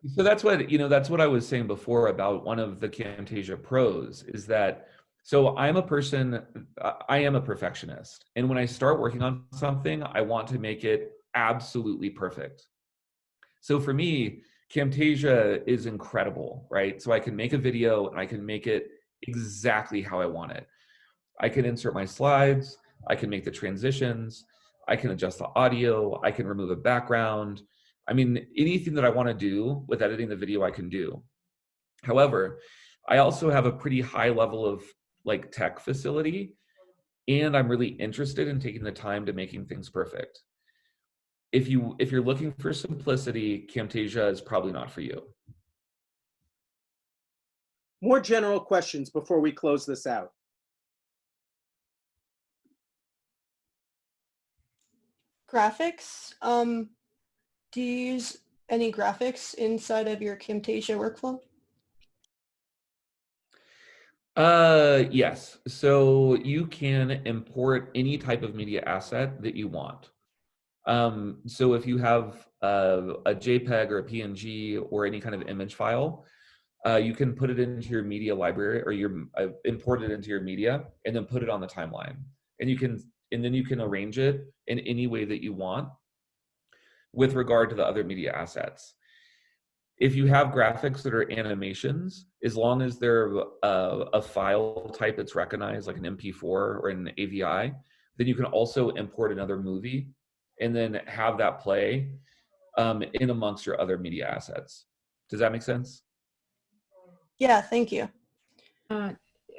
So that's what, that's what I was saying before about one of the Camtasia pros is that, so I am a perfectionist. And when I start working on something, I want to make it absolutely perfect. So for me, Camtasia is incredible, right? So I can make a video and I can make it exactly how I want it. I can insert my slides, I can make the transitions, I can adjust the audio, I can remove a background. I mean, anything that I want to do with editing the video, I can do. However, I also have a pretty high level of like tech facility, and I'm really interested in taking the time to making things perfect. If you're looking for simplicity, Camtasia is probably not for you. More general questions before we close this out. Graphics. Do you use any graphics inside of your Camtasia workflow? Yes. So you can import any type of media asset that you want. So if you have a JPEG or a PNG or any kind of image file, you can put it into your media library, or import it into your media and then put it on the timeline. And then you can arrange it in any way that you want with regard to the other media assets. If you have graphics that are animations, as long as they're a file type that's recognized, like an MP4 or an AVI, then you can also import another movie and then have that play in amongst your other media assets. Does that make sense? Yeah, thank you.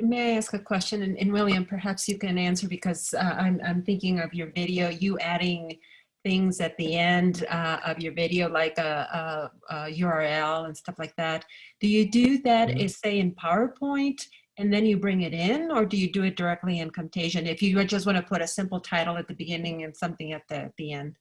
May I ask a question? And William, perhaps you can answer, because I'm thinking of your video, you adding things at the end of your video, like a URL and stuff like that. Do you do that, say, in PowerPoint, and then you bring it in, or do you do it directly in Camtasia? If you just want to put a simple title at the beginning and something at the end.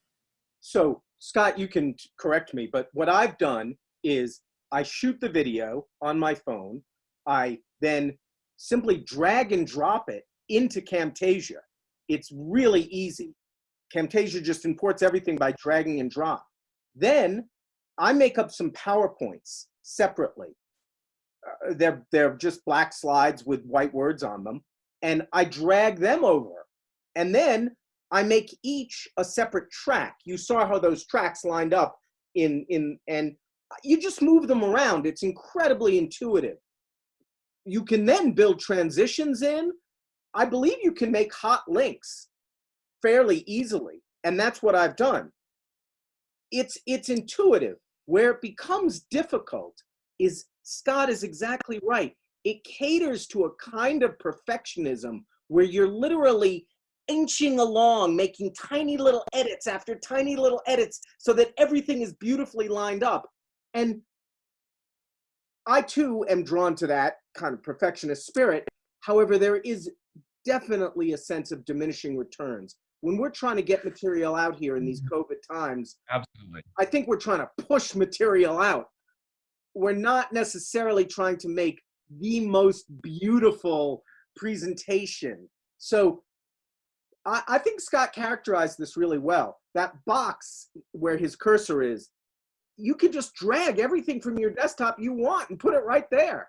So Scott, you can correct me, but what I've done is I shoot the video on my phone. I then simply drag and drop it into Camtasia. It's really easy. Camtasia just imports everything by dragging and drop. Then I make up some PowerPoints separately. They're just black slides with white words on them, and I drag them over. And then I make each a separate track. You saw how those tracks lined up and you just move them around. It's incredibly intuitive. You can then build transitions in. I believe you can make hot links fairly easily, and that's what I've done. It's intuitive. Where it becomes difficult is, Scott is exactly right. It caters to a kind of perfectionism where you're literally inching along, making tiny little edits after tiny little edits so that everything is beautifully lined up. And I too am drawn to that kind of perfectionist spirit. However, there is definitely a sense of diminishing returns. When we're trying to get material out here in these COVID times, Absolutely. I think we're trying to push material out. We're not necessarily trying to make the most beautiful presentation. So I think Scott characterized this really well. That box where his cursor is, you can just drag everything from your desktop you want and put it right there.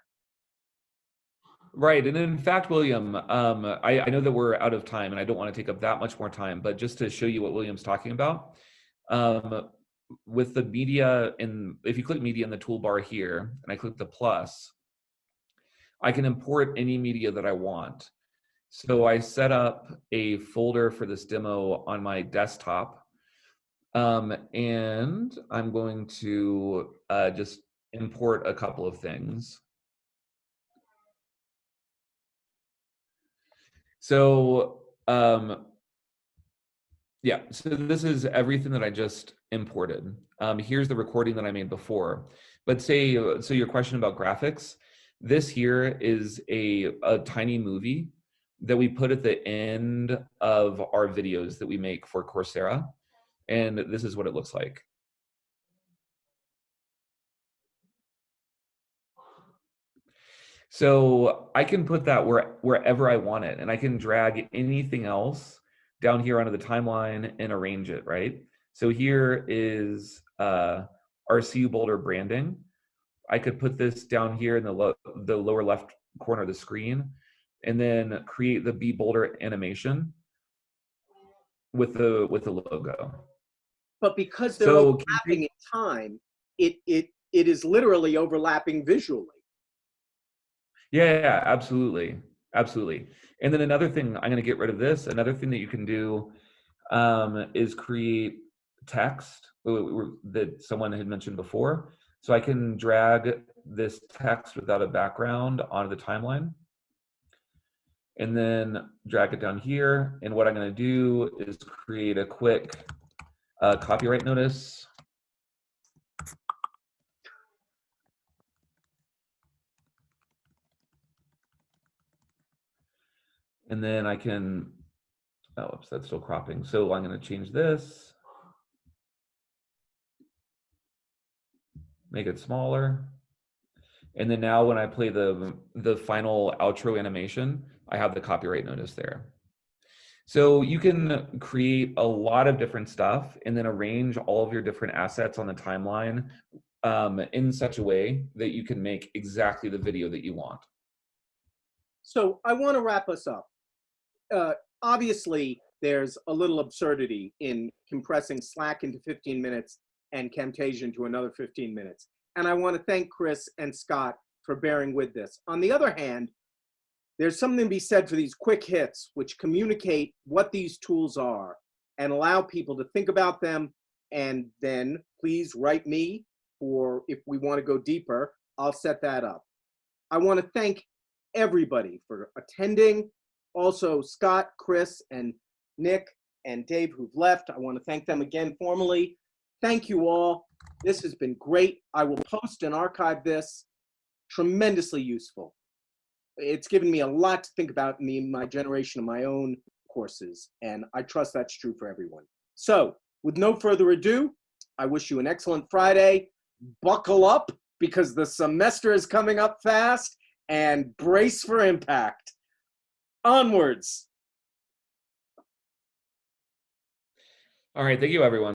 Right. And in fact, William, I know that we're out of time and I don't want to take up that much more time, but just to show you what William's talking about, with the media, if you click media in the toolbar here, and I click the plus, I can import any media that I want. So I set up a folder for this demo on my desktop, and I'm going to just import a couple of things. So yeah, so this is everything that I just imported. Here's the recording that I made before. But so your question about graphics, this here is a tiny movie that we put at the end of our videos that we make for Coursera. And this is what it looks like. So I can put that wherever I want it, and I can drag anything else down here onto the timeline and arrange it, right? So here is our our CU Boulder branding. I could put this down here in the lower left corner of the screen, and then create the Be Boulder animation with the logo. But because they're So overlapping in time, it is literally overlapping visually. yeah, absolutely. Absolutely. And then another thing, I'm going to get rid of this. Another thing that you can do is create text that someone had mentioned before. So I can drag this text without a background onto the timeline, and then drag it down here. And what I'm going to do is create a quick copyright notice. And then I can, oh, oops, that's still cropping. So I'm going to change this, make it smaller. And then now when I play the final outro animation, I have the copyright notice there. So you can create a lot of different stuff and then arrange all of your different assets on the timeline in such a way that you can make exactly the video that you want. So I want to wrap us up. Obviously, there's a little absurdity in compressing Slack into 15 minutes and Camtasia into another 15 minutes. And I want to thank Chris and Scott for bearing with this. On the other hand, there's something to be said for these quick hits, which communicate what these tools are and allow people to think about them. And then please write me, or if we want to go deeper, I'll set that up. I want to thank everybody for attending. Also, Scott, Chris, and Nick, and Dave, who've left. I want to thank them again formally. Thank you all. This has been great. I will post and archive this. Tremendously useful. It's given me a lot to think about in my generation of my own courses, and I trust that's true for everyone. So, with no further ado, I wish you an excellent Friday. Buckle up, because the semester is coming up fast, and brace for impact. Onwards. All right, thank you, everyone.